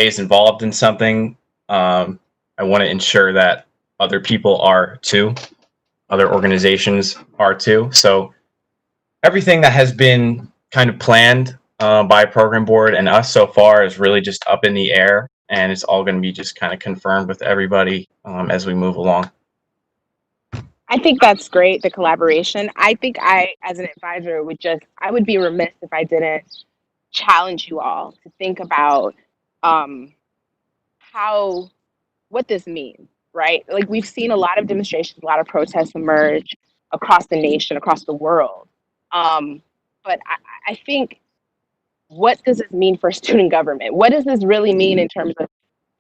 is involved in something, I want to ensure that other people are too, other organizations are too. So everything that has been kind of planned by program board and us so far is really just up in the air, and it's all going to be just kind of confirmed with everybody as we move along. I think that's great, the collaboration. I think I, as an advisor, I would be remiss if I didn't challenge you all to think about um, how, what this means, right? Like we've seen a lot of demonstrations, a lot of protests emerge across the nation, across the world. Um, but I think, what does this mean for student government? What does this really mean in terms of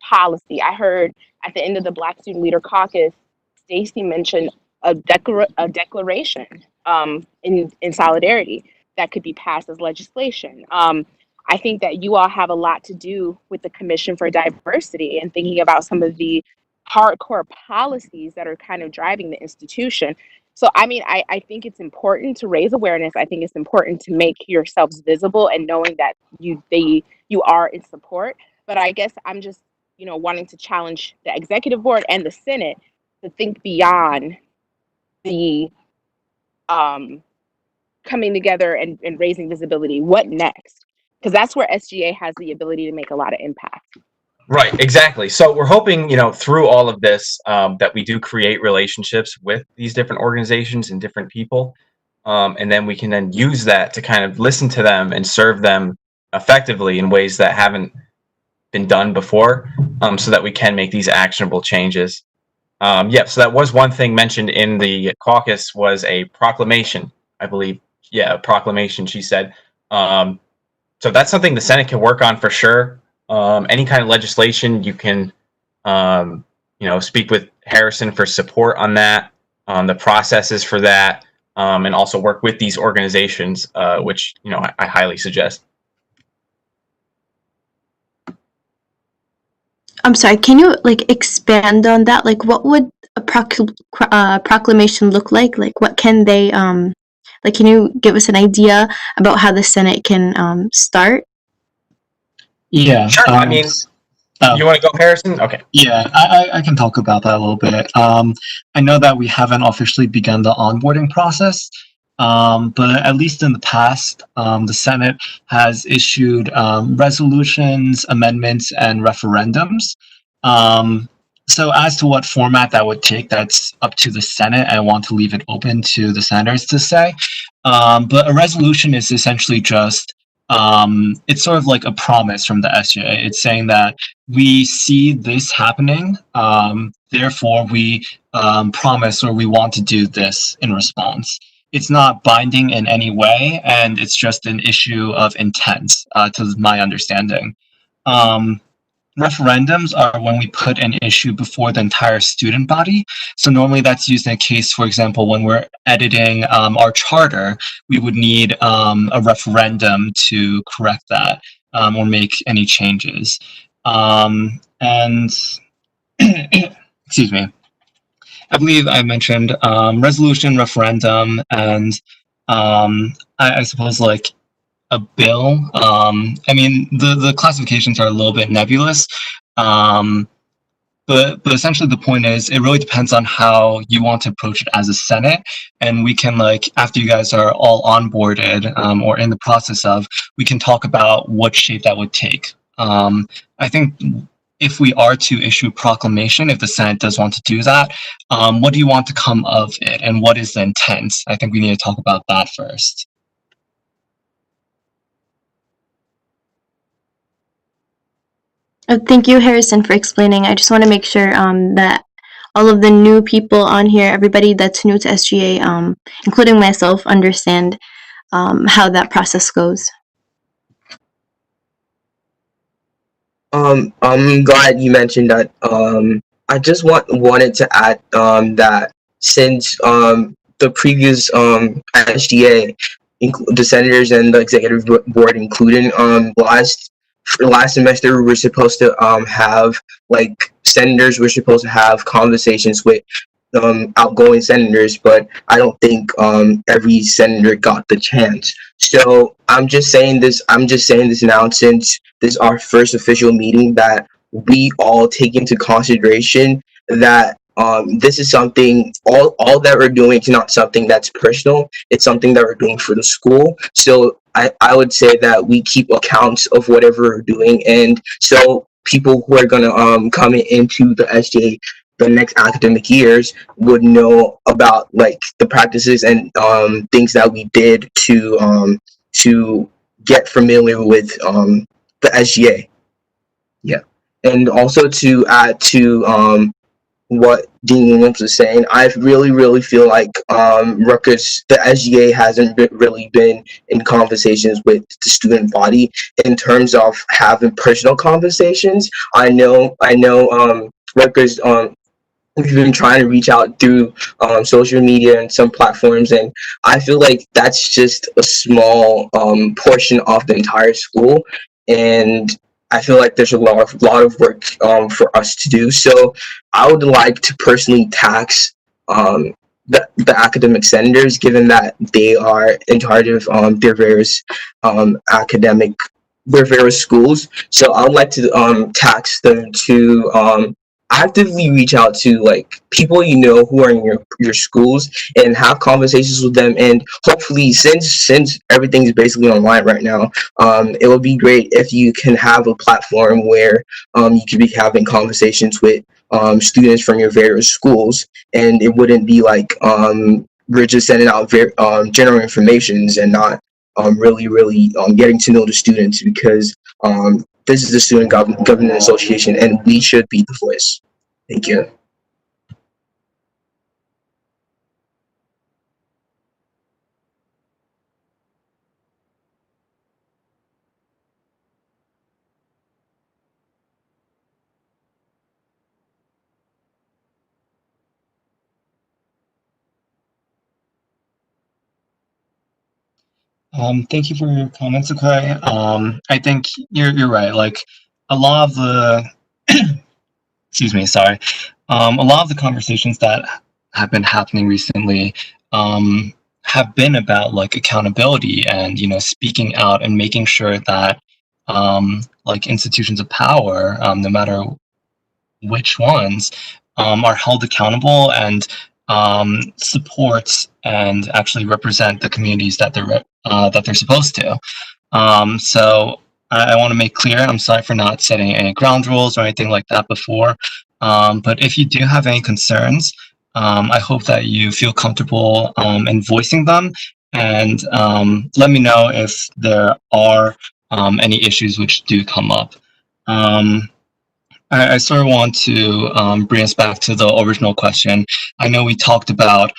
policy? I heard at the end of the Black Student Leader Caucus, Stacy mentioned a declaration in solidarity that could be passed as legislation. I think that you all have a lot to do with the Commission for Diversity and thinking about some of the hardcore policies that are kind of driving the institution. So, I mean, I think it's important to raise awareness. I think it's important to make yourselves visible and knowing that you are in support. But I guess I'm just, wanting to challenge the executive board and the Senate to think beyond the coming together and raising visibility. What next? Because that's where SGA has the ability to make a lot of impact. Right, exactly. So we're hoping, through all of this, that we do create relationships with these different organizations and different people. And then we can then use that to kind of listen to them and serve them effectively in ways that haven't been done before, so that we can make these actionable changes. So that was one thing mentioned in the caucus, was a proclamation, I believe. Yeah, a proclamation, she said. So that's something the Senate can work on for sure. Any kind of legislation, you can, speak with Harrison for support on that, the processes for that, and also work with these organizations, which, I highly suggest. I'm sorry, can you expand on that? Like, what would a proclamation look like? Like, what can they can you give us an idea about how the Senate can start? Yeah. Sure. I mean, you want to go, Harrison? Okay. Yeah, I can talk about that a little bit. I know that we haven't officially begun the onboarding process, but at least in the past, the Senate has issued resolutions, amendments, and referendums. So as to what format that would take, that's up to the Senate. I want to leave it open to the senators to say. But a resolution is essentially just it's sort of like a promise from the SGA. It's saying that we see this happening, therefore we promise or we want to do this in response. It's not binding in any way, and it's just an issue of intent, to my understanding. Referendums are when we put an issue before the entire student body. So normally that's used in a case, for example, when we're editing our charter, we would need a referendum to correct that or make any changes. And excuse me, I believe I mentioned resolution, referendum, and I suppose a bill. I mean, the classifications are a little bit nebulous, but essentially the point is it really depends on how you want to approach it as a Senate, and we can after you guys are all onboarded or in the process of, we can talk about what shape that would take. I think if we are to issue a proclamation, if the Senate does want to do that, what do you want to come of it, and what is the intent? I think we need to talk about that first. Thank you, Harrison, for explaining. I just want to make sure that all of the new people on here, everybody that's new to SGA, including myself, understand how that process goes. I'm glad you mentioned that. I just wanted to add that since the previous SGA, the senators and the executive board included, last semester we were supposed to have senators were supposed to have conversations with outgoing senators, but I don't think every senator got the chance. So I'm just saying this now, since this is our first official meeting, that we all take into consideration that this is something, all that we're doing is not something that's personal. It's something that we're doing for the school. So I would say that we keep accounts of whatever we're doing, and so people who are gonna come into the SGA the next academic years would know about like the practices and things that we did to get familiar with the SGA. Yeah, and also to add to what Dean Williams was saying, I really feel like Rutgers, the SGA hasn't really been in conversations with the student body in terms of having personal conversations. I know Rutgers we've been trying to reach out through social media and some platforms, and I feel like that's just a small portion of the entire school, and I feel like there's a lot of work for us to do. So I would like to personally tax the academic senators, given that they are in charge of their various academic their various schools. So I would like to tax them to actively reach out to like people you know who are in your schools and have conversations with them, and hopefully since everything's basically online right now, it would be great if you can have a platform where you could be having conversations with students from your various schools, and it wouldn't be like we're just sending out general informations and not really getting to know the students, because this is the Student Government Association, and we should be the voice. Thank you. Thank you for your comments, okay. I think you're right. Like a lot of the excuse me, sorry. A lot of the conversations that have been happening recently have been about like accountability and speaking out and making sure that like institutions of power, no matter which ones, are held accountable and support and actually represent the communities that they're supposed to. So I want to make clear, I'm sorry for not setting any ground rules or anything like that before. But if you do have any concerns, I hope that you feel comfortable in voicing them, and let me know if there are any issues which do come up. I sort of want to bring us back to the original question. I know we talked about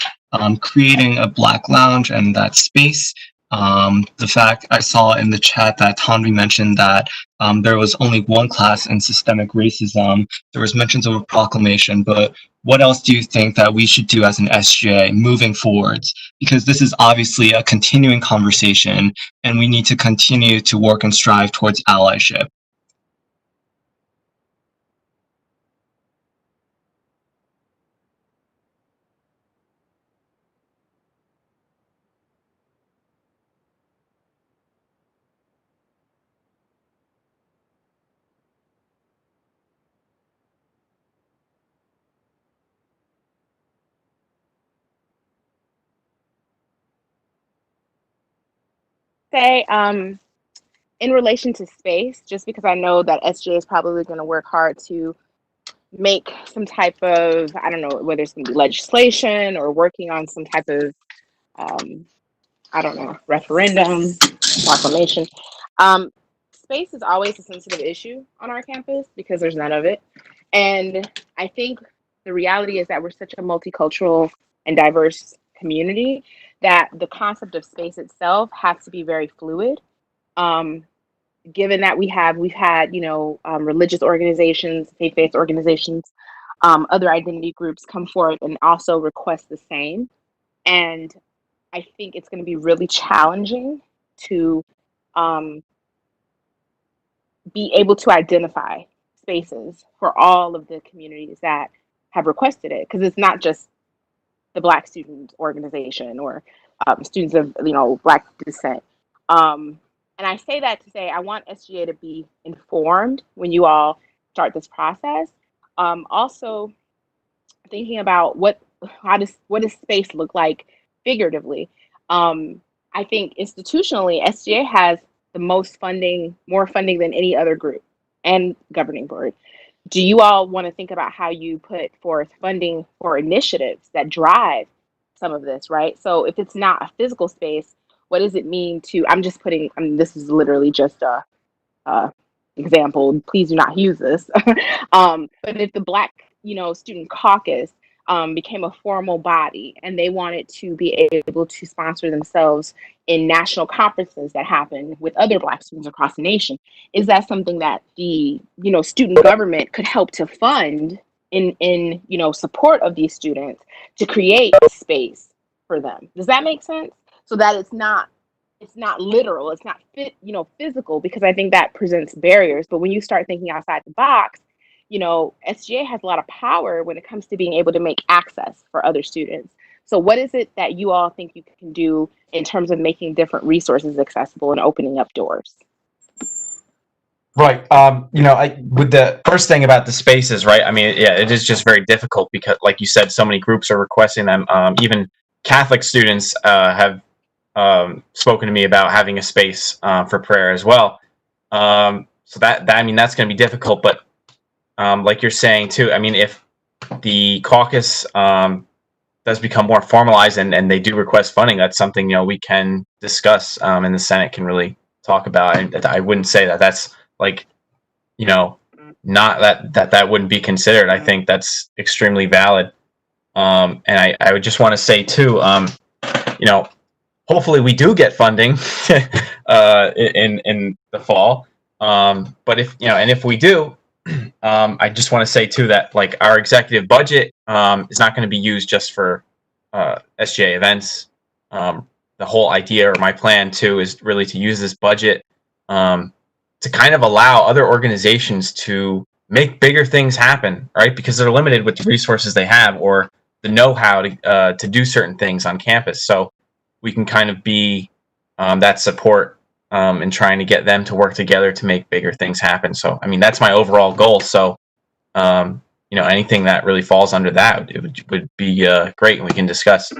creating a Black lounge and that space. The fact I saw in the chat that Tanvi mentioned that there was only one class in systemic racism. There was mentions of a proclamation, but what else do you think that we should do as an SGA moving forwards? Because this is obviously a continuing conversation, and we need to continue to work and strive towards allyship. Say, in relation to space, just because I know that SJ is probably going to work hard to make some type of, I don't know, whether it's going to be legislation or working on some type of, I don't know, referendum, proclamation. Space is always a sensitive issue on our campus because there's none of it. And I think the reality is that we're such a multicultural and diverse community that the concept of space itself has to be very fluid. Given that we've had religious organizations, faith-based organizations, other identity groups come forward and also request the same. And I think it's going to be really challenging to be able to identify spaces for all of the communities that have requested it, because it's not just the Black student organization or students of Black descent. And I say that to say I want SGA to be informed when you all start this process. Also, thinking about what does space look like figuratively. I think institutionally, SGA has the most funding, more funding than any other group and governing board. do you all want to think about how you put forth funding for initiatives that drive some of this, right? So if it's not a physical space, what does it mean to, I'm just putting, I mean, this is literally just a example, please do not use this. But if the Black, student caucus became a formal body and they wanted to be able to sponsor themselves in national conferences that happen with other Black students across the nation, is that something that the student government could help to fund in support of these students to create space for them? Does that make sense? So that it's not literal, it's not physical, because I think that presents barriers. But when you start thinking outside the box, SGA has a lot of power when it comes to being able to make access for other students. So what is it that you all think you can do in terms of making different resources accessible and opening up doors? Right. With the first thing about the spaces, right? I mean, yeah, it is just very difficult because, like you said, so many groups are requesting them. Even Catholic students have spoken to me about having a space for prayer as well. So that I mean, that's going to be difficult. But like you're saying too, I mean, if the caucus does become more formalized and they do request funding, that's something we can discuss, and the Senate can really talk about. And I wouldn't say that that's like not that wouldn't be considered. I think that's extremely valid. And I would just want to say too, hopefully we do get funding in the fall. But if we do, I just want to say too that like our executive budget is not going to be used just for SGA events. The whole idea, or my plan too, is really to use this budget to kind of allow other organizations to make bigger things happen, right? Because they're limited with the resources they have or the know-how to do certain things on campus. So we can kind of be that support in trying to get them to work together to make bigger things happen. So, I mean, that's my overall goal. So, anything that really falls under that would be great, and we can discuss.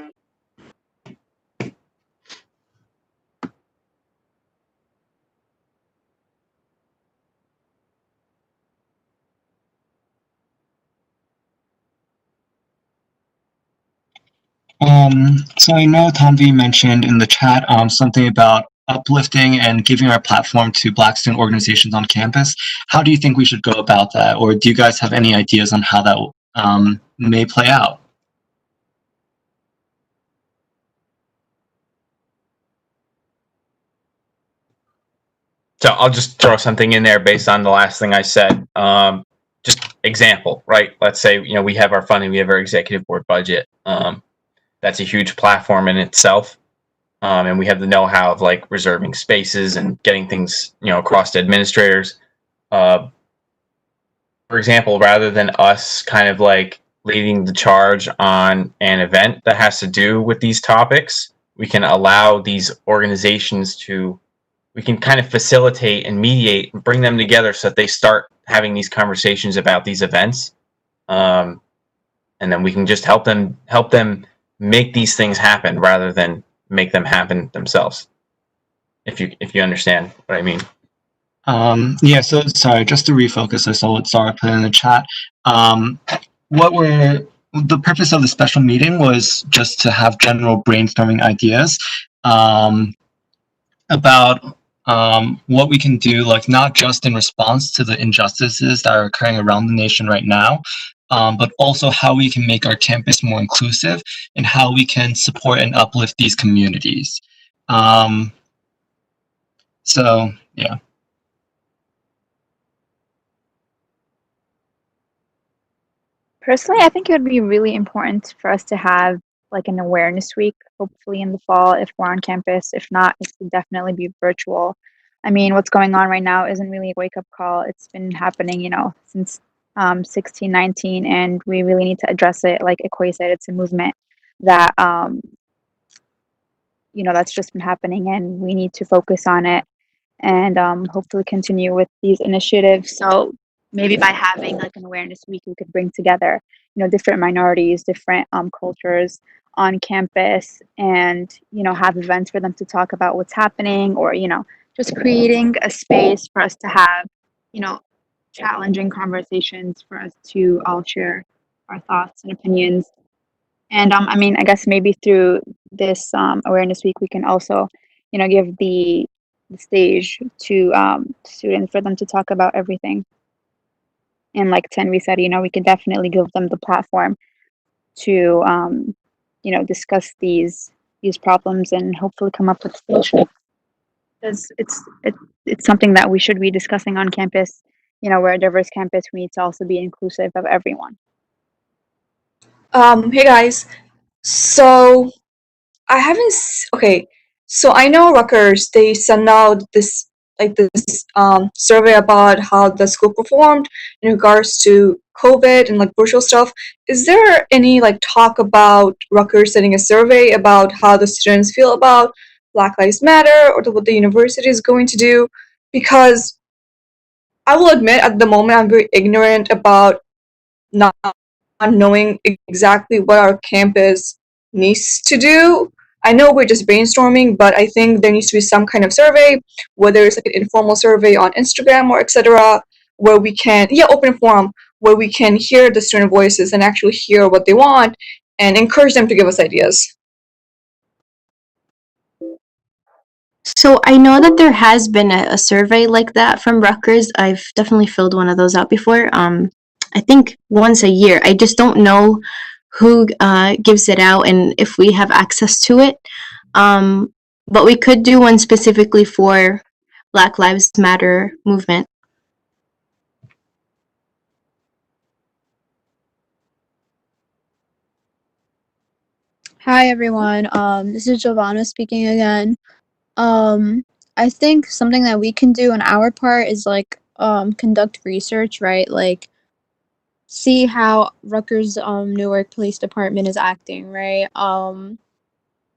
So I know Tanvi mentioned in the chat something about uplifting and giving our platform to Black student organizations on campus. How do you think we should go about that? Or do you guys have any ideas on how that may play out? So I'll just throw something in there based on the last thing I said. Just example, right? Let's say, we have our funding, we have our executive board budget. That's a huge platform in itself. And we have the know-how of like reserving spaces and getting things, across to administrators. For example, rather than us kind of like leading the charge on an event that has to do with these topics, we can allow these organizations we can kind of facilitate and mediate and bring them together so that they start having these conversations about these events. And then we can just help them make these things happen rather than make them happen themselves. If you understand what I mean. Yeah, so sorry, just to refocus, I saw what Zara put in the chat. The purpose of the special meeting was just to have general brainstorming ideas about what we can do, like not just in response to the injustices that are occurring around the nation right now, but also how we can make our campus more inclusive and how we can support and uplift these communities. So, yeah. Personally, I think it would be really important for us to have like an awareness week, hopefully in the fall if we're on campus. If not, it could definitely be virtual. I mean, what's going on right now isn't really a wake up call. It's been happening, since 1619, and we really need to address it. Like Ikwe said, it's a movement that, that's just been happening, and we need to focus on it and hopefully continue with these initiatives. So maybe by having like an awareness week, we could bring together, different minorities, different cultures on campus, and have events for them to talk about what's happening, or just creating a space for us to have, challenging conversations for us to all share our thoughts and opinions. And I mean, I guess maybe through this awareness week, we can also, give the stage to students for them to talk about everything. And like Tenvi said, we can definitely give them the platform to, discuss these problems and hopefully come up with solutions. Because it's something that we should be discussing on campus. We're a diverse campus. We need to also be inclusive of everyone. Hey guys. So okay. So I know Rutgers, they sent out this survey about how the school performed in regards to COVID and like virtual stuff. Is there any like talk about Rutgers sending a survey about how the students feel about Black Lives Matter or what the university is going to do? Because I will admit at the moment I'm very ignorant about not knowing exactly what our campus needs to do. I know we're just brainstorming, but I think there needs to be some kind of survey, whether it's like an informal survey on Instagram or etc., where we can, open forum, where we can hear the student voices and actually hear what they want and encourage them to give us ideas. So I know that there has been a survey like that from Rutgers. I've definitely filled one of those out before. I think once a year. I just don't know who gives it out and if we have access to it. But we could do one specifically for Black Lives Matter movement. Hi everyone. This is Giovanna speaking again. I think something that we can do on our part is like conduct research, right? Like see how Rutgers Newark Police Department is acting, right?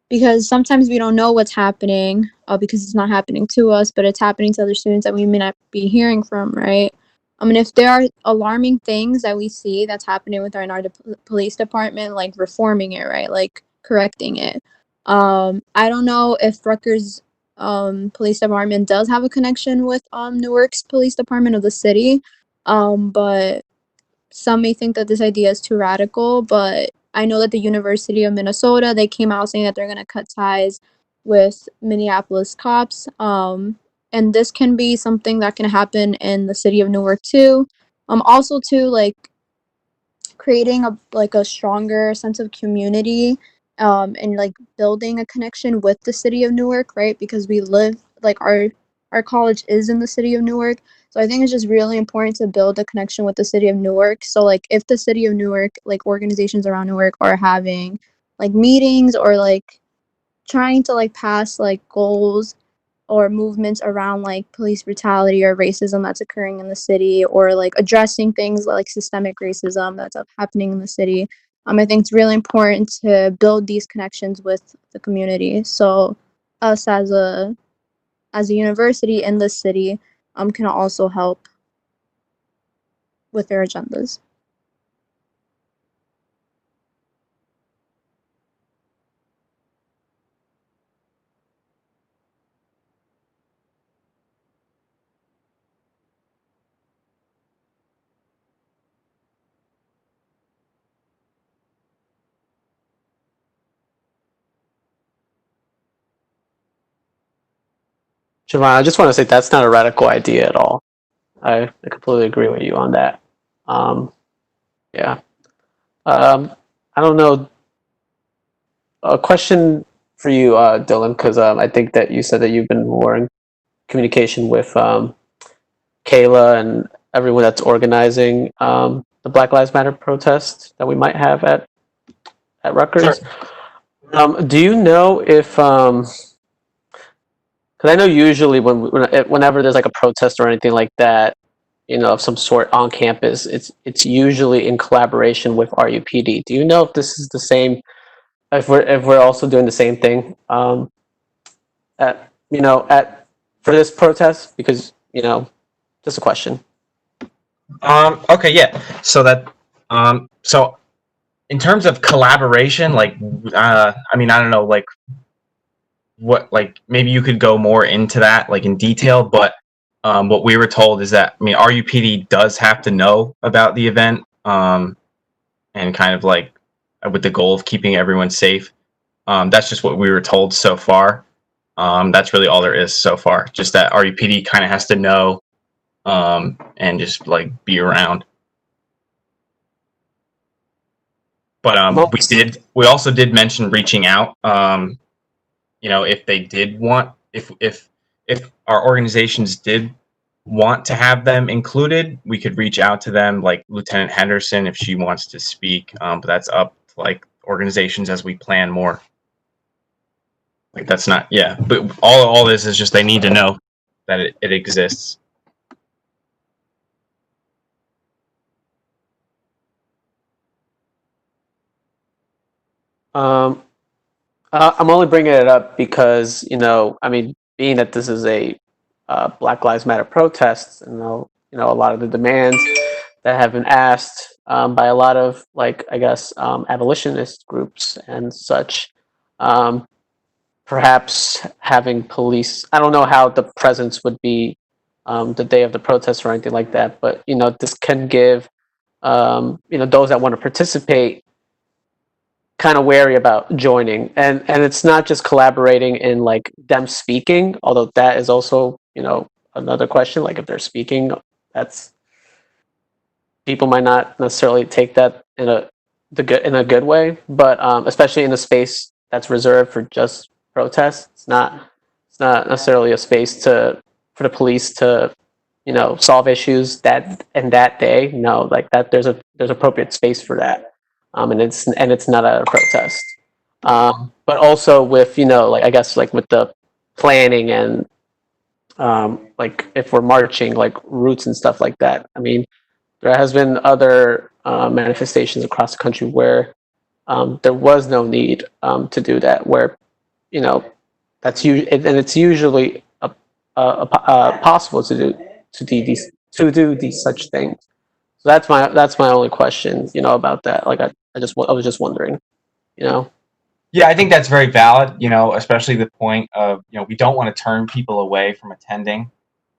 Because sometimes we don't know what's happening because it's not happening to us, but it's happening to other students that we may not be hearing from, right? I mean, if there are alarming things that we see that's happening with our police department, like reforming it, right? Like correcting it. I don't know if Rutgers police department does have a connection with Newark's police department of the city, but some may think that this idea is too radical, but I know that the University of Minnesota, they came out saying that they're going to cut ties with Minneapolis cops. And this can be something that can happen in the city of Newark too. Also too, like creating a stronger sense of community, and like building a connection with the city of Newark, right? Because we live, like our college is in the city of Newark. So I think it's just really important to build a connection with the city of Newark. So like if the city of Newark, like organizations around Newark are having like meetings or like trying to like pass like goals or movements around like police brutality or racism that's occurring in the city, or like addressing things like systemic racism that's happening in the city. I think it's really important to build these connections with the community. So us as a university in this city can also help with their agendas. Javon, I just want to say that's not a radical idea at all. I completely agree with you on that. Yeah. I don't know. A question for you, Dylan, because I think that you said that you've been more in communication with Kayla and everyone that's organizing the Black Lives Matter protest that we might have at Rutgers. Sure. Do you know if because I know usually whenever there's like a protest or anything like that, of some sort on campus, it's usually in collaboration with RUPD. Do you know if this is the same? If we're also doing the same thing for this protest? Because just a question. Okay, yeah. So that so in terms of collaboration, like I mean, I don't know, like what, like maybe you could go more into that, like in detail, but what we were told is that, I mean, RUPD does have to know about the event, and kind of like with the goal of keeping everyone safe. That's just what we were told so far. That's really all there is so far. Just that RUPD kind of has to know, and just like be around. But we also did mention reaching out. If they did want, if our organizations did want to have them included, we could reach out to them, like Lieutenant Henderson, if she wants to speak. But that's up to like organizations as we plan more. Like that's not, yeah. But all this is just they need to know that it exists. I'm only bringing it up because, I mean, being that this is a Black Lives Matter protest, and a lot of the demands that have been asked by a lot of, like, I guess, abolitionist groups and such, perhaps having police, I don't know how the presence would be the day of the protest or anything like that, but, this can give, those that want to participate kind of wary about joining, and it's not just collaborating in like them speaking, although that is also another question. Like if they're speaking, that's, people might not necessarily take that in a good way, but especially in a space that's reserved for just protests, it's not necessarily a space for the police to solve issues that day. Like that there's appropriate space for that. And it's not at a protest. But also with, like, I guess, like with the planning and like if we're marching, like routes and stuff like that. I mean, there has been other manifestations across the country where there was no need to do that, where, that's it's usually possible to do these such things. So that's my only question, about that. Like I was just wondering, Yeah, I think that's very valid, especially the point of, we don't want to turn people away from attending.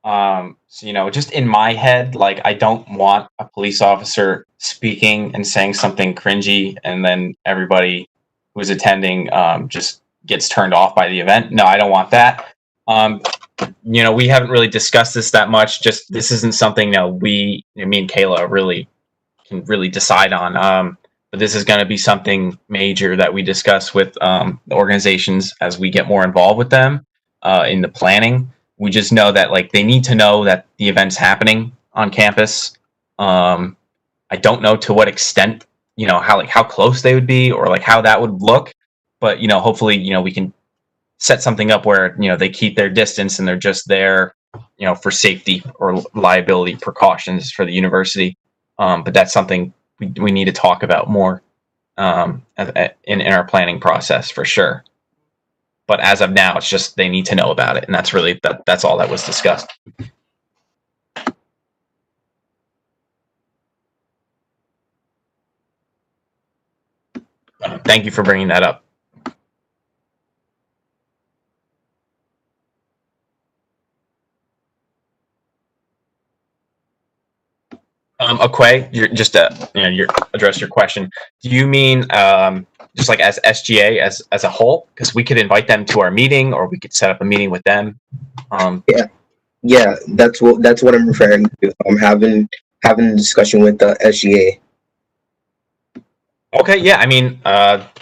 So, just in my head, like, I don't want a police officer speaking and saying something cringy and then everybody who's attending just gets turned off by the event. No, I don't want that. We haven't really discussed this that much. Just this isn't something that me and Kayla really can really decide on. But this is going to be something major that we discuss with the organizations as we get more involved with them in the planning. We just know that like they need to know that the event's happening on campus. I don't know to what extent, how close they would be or like how that would look, but hopefully we can set something up where they keep their distance and they're just there for safety or liability precautions for the university. But that's something we need to talk about more in our planning process for sure. But as of now, it's just they need to know about it, and that's really that's all that was discussed. Thank you for bringing that up. Akwe, you address your question. Do you mean just like as SGA as a whole? Because we could invite them to our meeting, or we could set up a meeting with them. Yeah, that's what I'm referring to. I'm having a discussion with the SGA. Okay, yeah. I mean,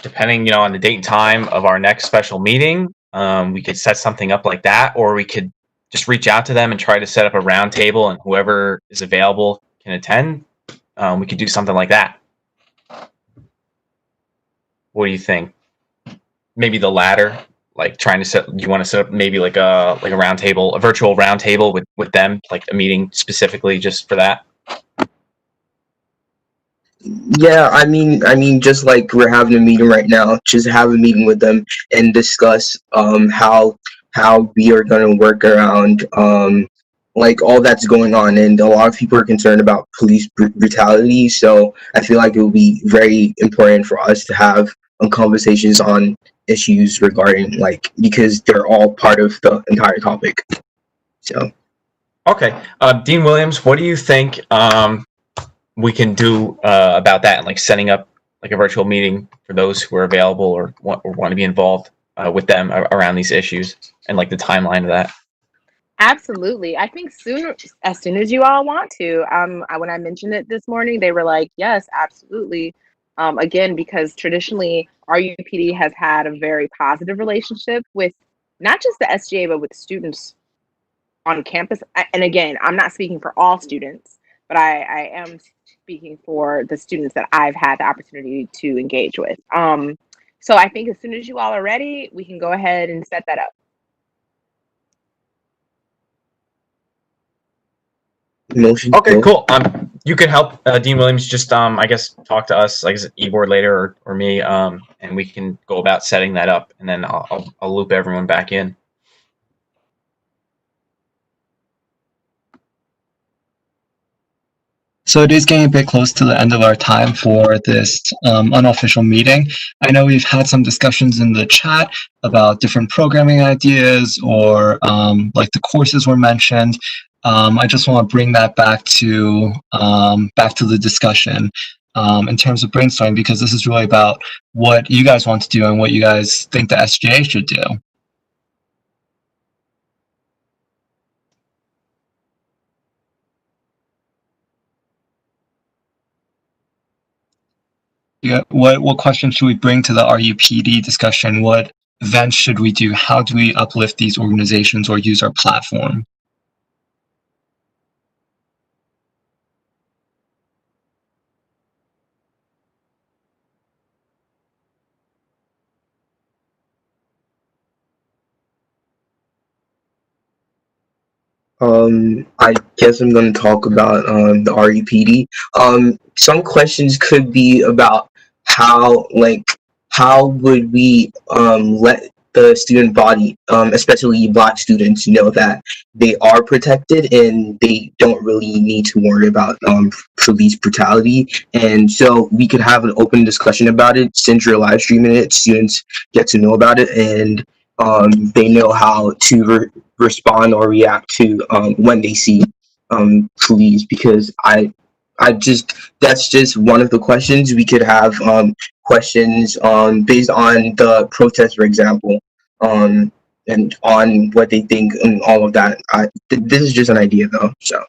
depending on the date and time of our next special meeting, we could set something up like that, or we could just reach out to them and try to set up a round table, and whoever is available can attend. We could do something like that. What do you think? Maybe the latter, like trying to set. Do you want to set up maybe like a round table, a virtual round table with them, like a meeting specifically just for that? Yeah, I mean, just like we're having a meeting right now, just have a meeting with them and discuss how we are going to work around like all that's going on, and a lot of people are concerned about police brutality. So I feel like it will be very important for us to have conversations on issues regarding, like, because they're all part of the entire topic. So Okay, Dean Williams, what do you think we can do about that, and like setting up like a virtual meeting for those who are available or want to be involved with them around these issues, and like the timeline of that? Absolutely. I think as soon as you all want to. When I mentioned it this morning, they were like, yes, absolutely. Again, because traditionally RUPD has had a very positive relationship with not just the SGA, but with students on campus. And again, I'm not speaking for all students, but I am speaking for the students that I've had the opportunity to engage with. So I think as soon as you all are ready, we can go ahead and set that up. Motion. Okay, cool. You can help Dean Williams just I guess talk to us, like is it Ebor later or me, and we can go about setting that up, and then I'll loop everyone back in. So it is getting a bit close to the end of our time for this unofficial meeting. I know we've had some discussions in the chat about different programming ideas or like the courses were mentioned. I just want to bring that back to the discussion in terms of brainstorming, because this is really about what you guys want to do and what you guys think the SGA should do. Yeah, what questions should we bring to the RUPD discussion? What events should we do? How do we uplift these organizations or use our platform? I guess I'm going to talk about the RUPD. Some questions could be about how would we let the student body, especially Black students, know that they are protected and they don't really need to worry about police brutality. And so we could have an open discussion about it. Since you're live streaming it, students get to know about it, and they know how to respond or react to when they see police. Because that's just one of the questions. We could have questions based on the protest, for example, and on what they think and all of that. This is just an idea though, so.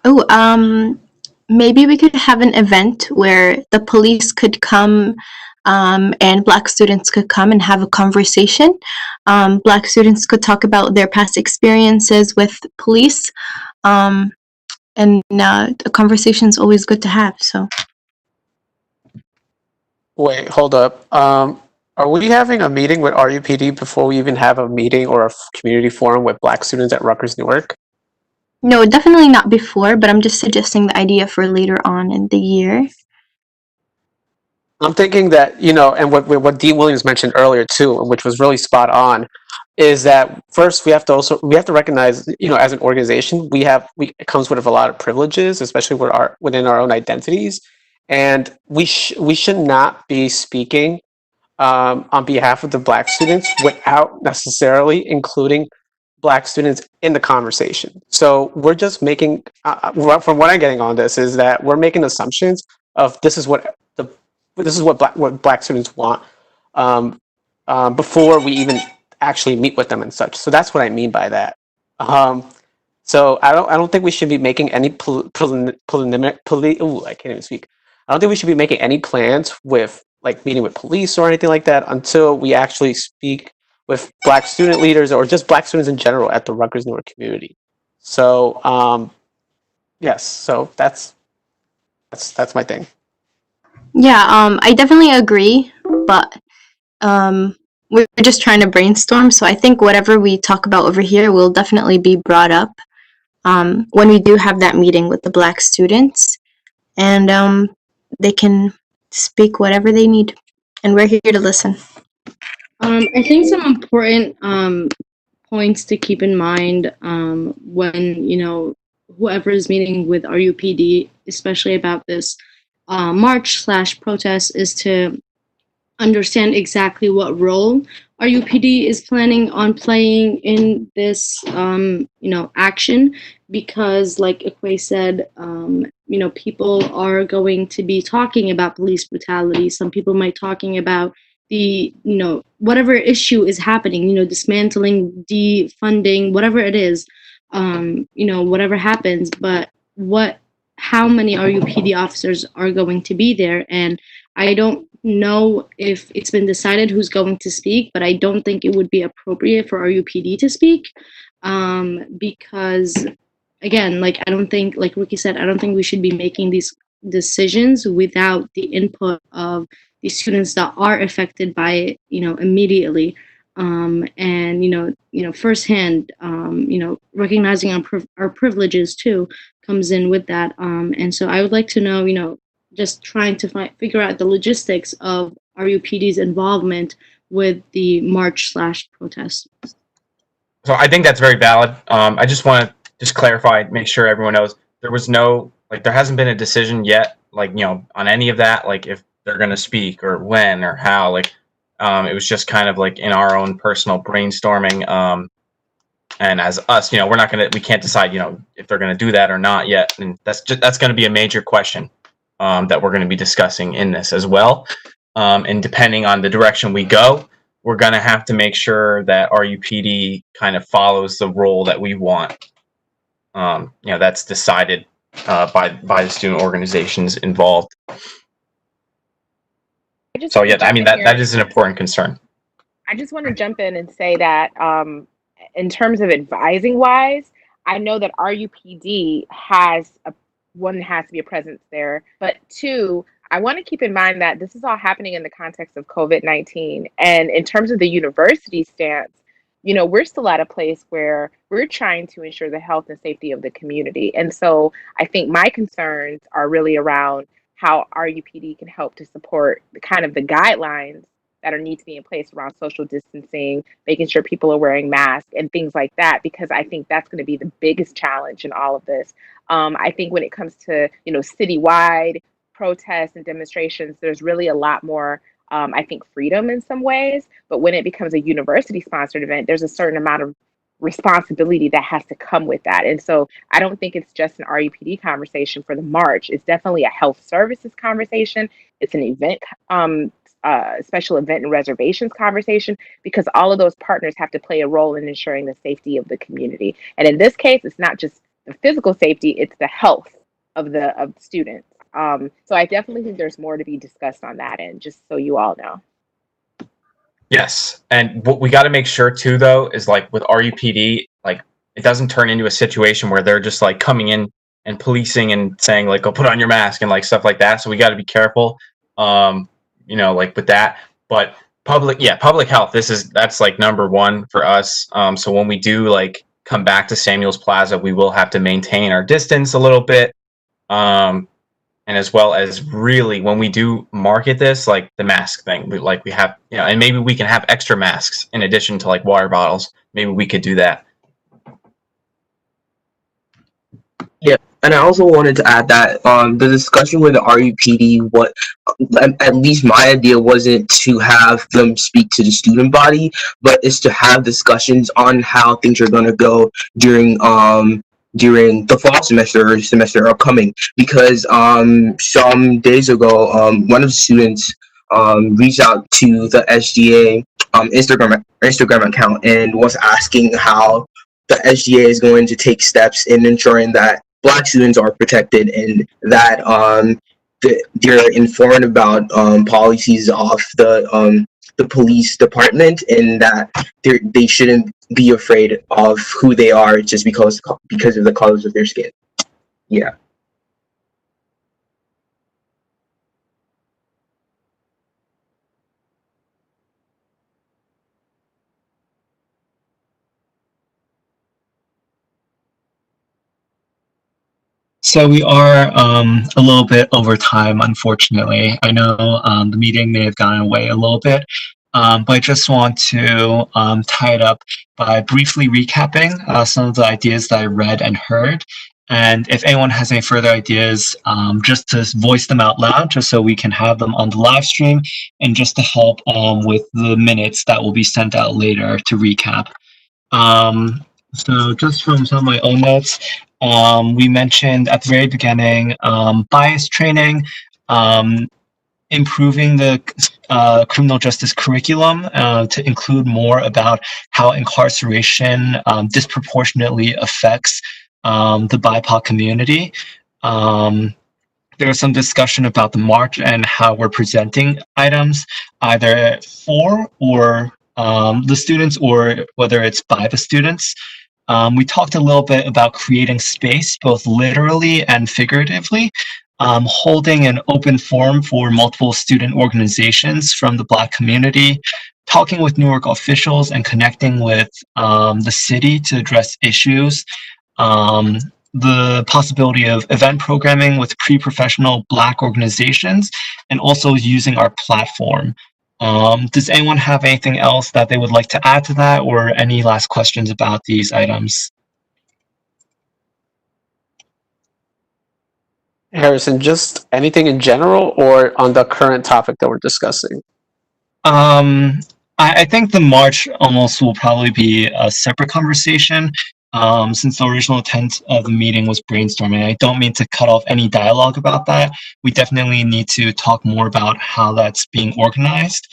Oh, maybe we could have an event where the police could come and Black students could come and have a conversation. Black students could talk about their past experiences with police. And a conversation is always good to have. So. Wait, hold up. Are we having a meeting with RUPD before we even have a meeting or a community forum with Black students at Rutgers Newark? No, definitely not before, but I'm just suggesting the idea for later on in the year. I'm thinking that, you know, and what Dean Williams mentioned earlier too, which was really spot on, is that first we have to recognize, you know, as an organization, it comes with a lot of privileges, especially within our own identities, and we should not be speaking on behalf of the Black students without necessarily including Black students in the conversation. So we're just making, from what I'm getting on this, is that we're making assumptions of this is what Black students want before we even actually meet with them and such. So that's what I mean by that. So I don't think we should be making any I can't even speak. I don't think we should be making any plans with like meeting with police or anything like that until we actually speak with Black student leaders or just Black students in general at the Rutgers Newark community. So yes, so that's my thing. Yeah, I definitely agree, but we're just trying to brainstorm. So I think whatever we talk about over here will definitely be brought up when we do have that meeting with the Black students, and they can speak whatever they need, and we're here to listen. I think some important points to keep in mind when, you know, whoever is meeting with RUPD, especially about this march/protest, is to understand exactly what role RUPD is planning on playing in this, action, because like Ikwe said, people are going to be talking about police brutality. Some people might talking about the, whatever issue is happening, dismantling, defunding, whatever it is, whatever happens, but how many RUPD officers are going to be there? And I don't know if it's been decided who's going to speak, but I don't think it would be appropriate for RUPD to speak, because, again, like I don't think, like Ricky said, I don't think we should be making these decisions without the input of the students that are affected by it, immediately, and firsthand, recognizing our privileges too comes in with that, and so I would like to know, just trying to figure out the logistics of RUPD's involvement with the march/protest. So I think that's very valid. I just want to just clarify, make sure everyone knows there was no, like, there hasn't been a decision yet, like, on any of that, like if they're going to speak or when or how, like, it was just kind of like in our own personal brainstorming. And as us, we can't decide, if they're going to do that or not yet. And that's going to be a major question that we're going to be discussing in this as well. And depending on the direction we go, we're going to have to make sure that RUPD kind of follows the role that we want. That's decided by the student organizations involved. So yeah, I mean that is an important concern. I just want to jump in and say that in terms of advising wise, I know that RUPD has has to be a presence there, but two, I want to keep in mind that this is all happening in the context of COVID-19. And in terms of the university stance, we're still at a place where we're trying to ensure the health and safety of the community. And so I think my concerns are really around how RUPD can help to support the guidelines that need to be in place around social distancing, making sure people are wearing masks and things like that, because I think that's going to be the biggest challenge in all of this. I think when it comes to, citywide protests and demonstrations, there's really a lot more, I think, freedom in some ways. But when it becomes a university-sponsored event, there's a certain amount of responsibility that has to come with that. And so I don't think it's just an RUPD conversation for the march. It's definitely a health services conversation. It's an event, special event and reservations conversation, because all of those partners have to play a role in ensuring the safety of the community. And in this case, it's not just the physical safety, it's the health of the students. So I definitely think there's more to be discussed on that end, just so you all know. Yes, and what we got to make sure too, though, is like with RUPD, like it doesn't turn into a situation where they're just like coming in and policing and saying like, "Oh, put on your mask" and like stuff like that. So we got to be careful, like with that. But public health. That's like number one for us. So when we do like come back to Samuel's Plaza, we will have to maintain our distance a little bit. And as well as really when we do market this, like the mask thing, we have, and maybe we can have extra masks in addition to like water bottles. Maybe we could do that. Yeah, and I also wanted to add that the discussion with the RUPD, at least my idea wasn't to have them speak to the student body, but is to have discussions on how things are going to go during the fall semester or semester upcoming, because some days ago one of the students reached out to the SGA Instagram account and was asking how the SGA is going to take steps in ensuring that Black students are protected and that they're informed about policies of the police department, and that they shouldn't be afraid of who they are just because of the colors of their skin. Yeah. So we are a little bit over time, unfortunately. I know the meeting may have gone away a little bit, but I just want to tie it up by briefly recapping some of the ideas that I read and heard, And if anyone has any further ideas, just to voice them out loud, just so we can have them on the live stream, and just to help with the minutes that will be sent out later to recap. So just from some of my own notes, we mentioned at the very beginning bias training, improving the criminal justice curriculum to include more about how incarceration disproportionately affects the BIPOC community. There was some discussion about the march and how we're presenting items either for or the students, or whether it's by the students. We talked a little bit about creating space, both literally and figuratively, holding an open forum for multiple student organizations from the Black community, talking with Newark officials and connecting with the city to address issues, the possibility of event programming with pre-professional Black organizations, and also using our platform. Does anyone have anything else that they would like to add to that, or any last questions about these items? Harrison, just anything in general or on the current topic that we're discussing? I think the march almost will probably be a separate conversation, since the original intent of the meeting was brainstorming. I don't mean to cut off any dialogue about that. We definitely need to talk more about how that's being organized.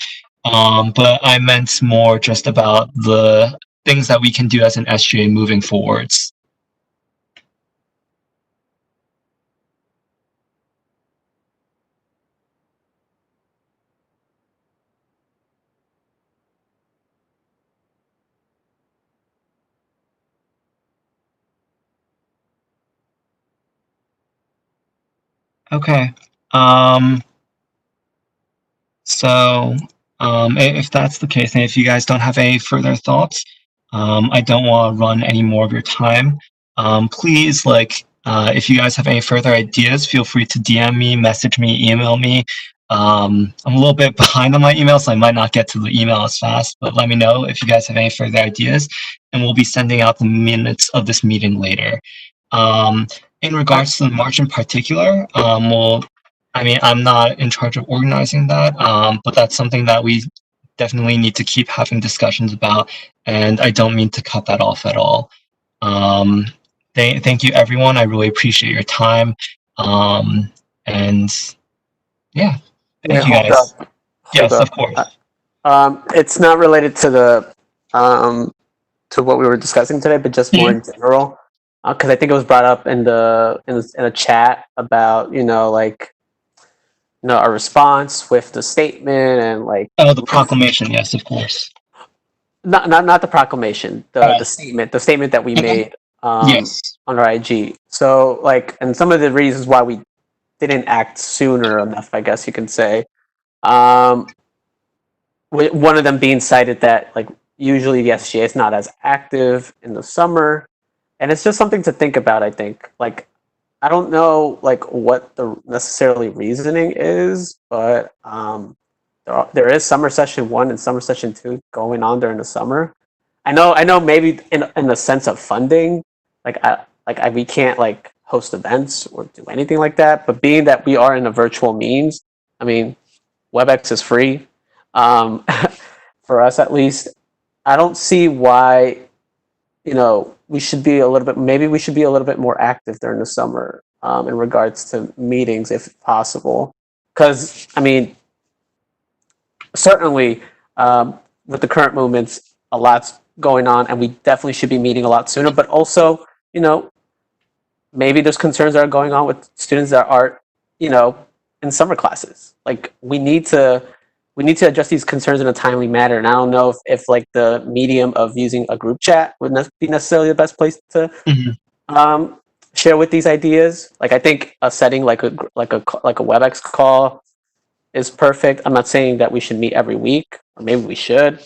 But I meant more just about the things that we can do as an SGA moving forwards. Okay. So if that's the case, and if you guys don't have any further thoughts, I don't want to run any more of your time. Please, if you guys have any further ideas, feel free to DM me, message me, email me. I'm a little bit behind on my email, so I might not get to the email as fast, but let me know if you guys have any further ideas, and we'll be sending out the minutes of this meeting later. In regards to the march in particular, I'm not in charge of organizing that, but that's something that we definitely need to keep having discussions about, and I don't mean to cut that off at all. Thank you, everyone. I really appreciate your time. And yeah, thank you guys. Yes, of course. It's not related to the to what we were discussing today, but just more in general, because I think it was brought up in a chat about our response with the statement and the proclamation. Yes, of course. Not the proclamation, the statement that we made on our IG. So and some of the reasons why we didn't act sooner enough, I guess you can say. One of them being cited that usually the SGA is not as active in the summer, and it's just something to think about. I think I don't know what the necessarily reasoning is, but there is summer session 1 and summer session 2 going on during the summer. I know maybe in the sense of funding, we can't host events or do anything like that, but being that we are in a virtual means, I mean, WebEx is free, for us at least. I don't see why, we should be a little bit more active during the summer in regards to meetings if possible. Because, I mean, certainly with the current movements, a lot's going on, and we definitely should be meeting a lot sooner. But also, maybe there's concerns that are going on with students that are, in summer classes. We need to address these concerns in a timely manner. And I don't know if the medium of using a group chat would be necessarily the best place to share with these ideas. I think a setting like a WebEx call is perfect. I'm not saying that we should meet every week, or maybe we should,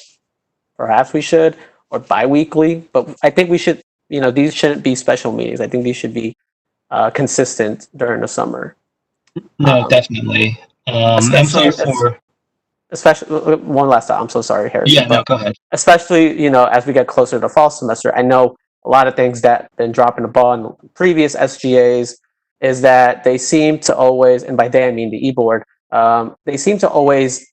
perhaps we should, or bi-weekly. But I think we should. These shouldn't be special meetings. I think these should be consistent during the summer. No, definitely. Especially one last time. I'm so sorry, Harrison. Yeah, no, go ahead. Especially, as we get closer to fall semester, I know a lot of things that been dropping the ball in the previous SGAs is that they seem to always, and by they I mean the e-board, they seem to always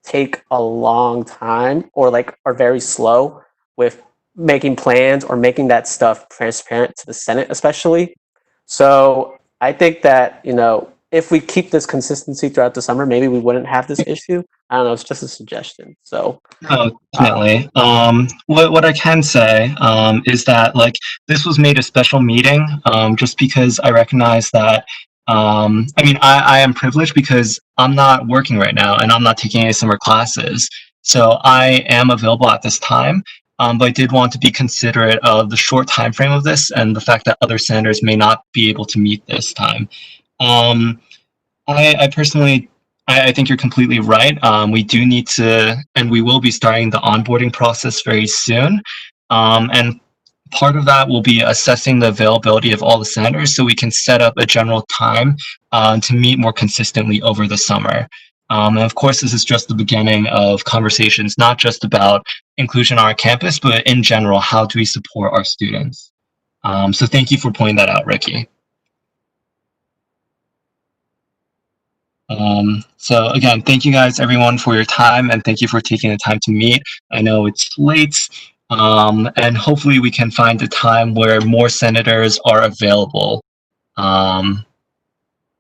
take a long time or like are very slow with making plans or making that stuff transparent to the Senate, especially. So I think that, you know, if we keep this consistency throughout the summer, maybe we wouldn't have this issue. I don't know. It's just a suggestion. So No, definitely. What I can say is that like this was made a special meeting just because I recognize that. I mean, I am privileged because I'm not working right now and I'm not taking any summer classes, so I am available at this time. But I did want to be considerate of the short time frame of this and the fact that other senators may not be able to meet this time. Um, I personally, I think you're completely right. We do need to, and we will be starting the onboarding process very soon. And part of that will be assessing the availability of all the senators so we can set up a general time to meet more consistently over the summer. And of course, this is just the beginning of conversations, not just about inclusion on our campus, but in general, how do we support our students? So thank you for pointing that out, Ricky. So again, thank you guys, everyone, for your time, and thank you for taking the time to meet. I know it's late, and hopefully we can find a time where more senators are available.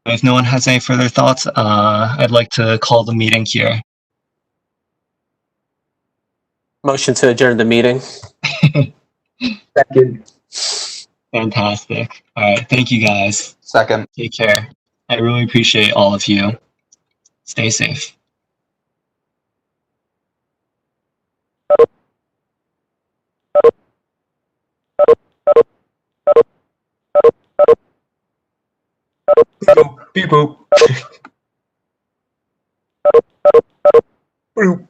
If no one has any further thoughts, I'd like to call the meeting here. motion to adjourn the meeting. Second. Fantastic. All right, thank you guys. Second. Take care. I really appreciate all of you. Stay safe. Beep boop. Boop.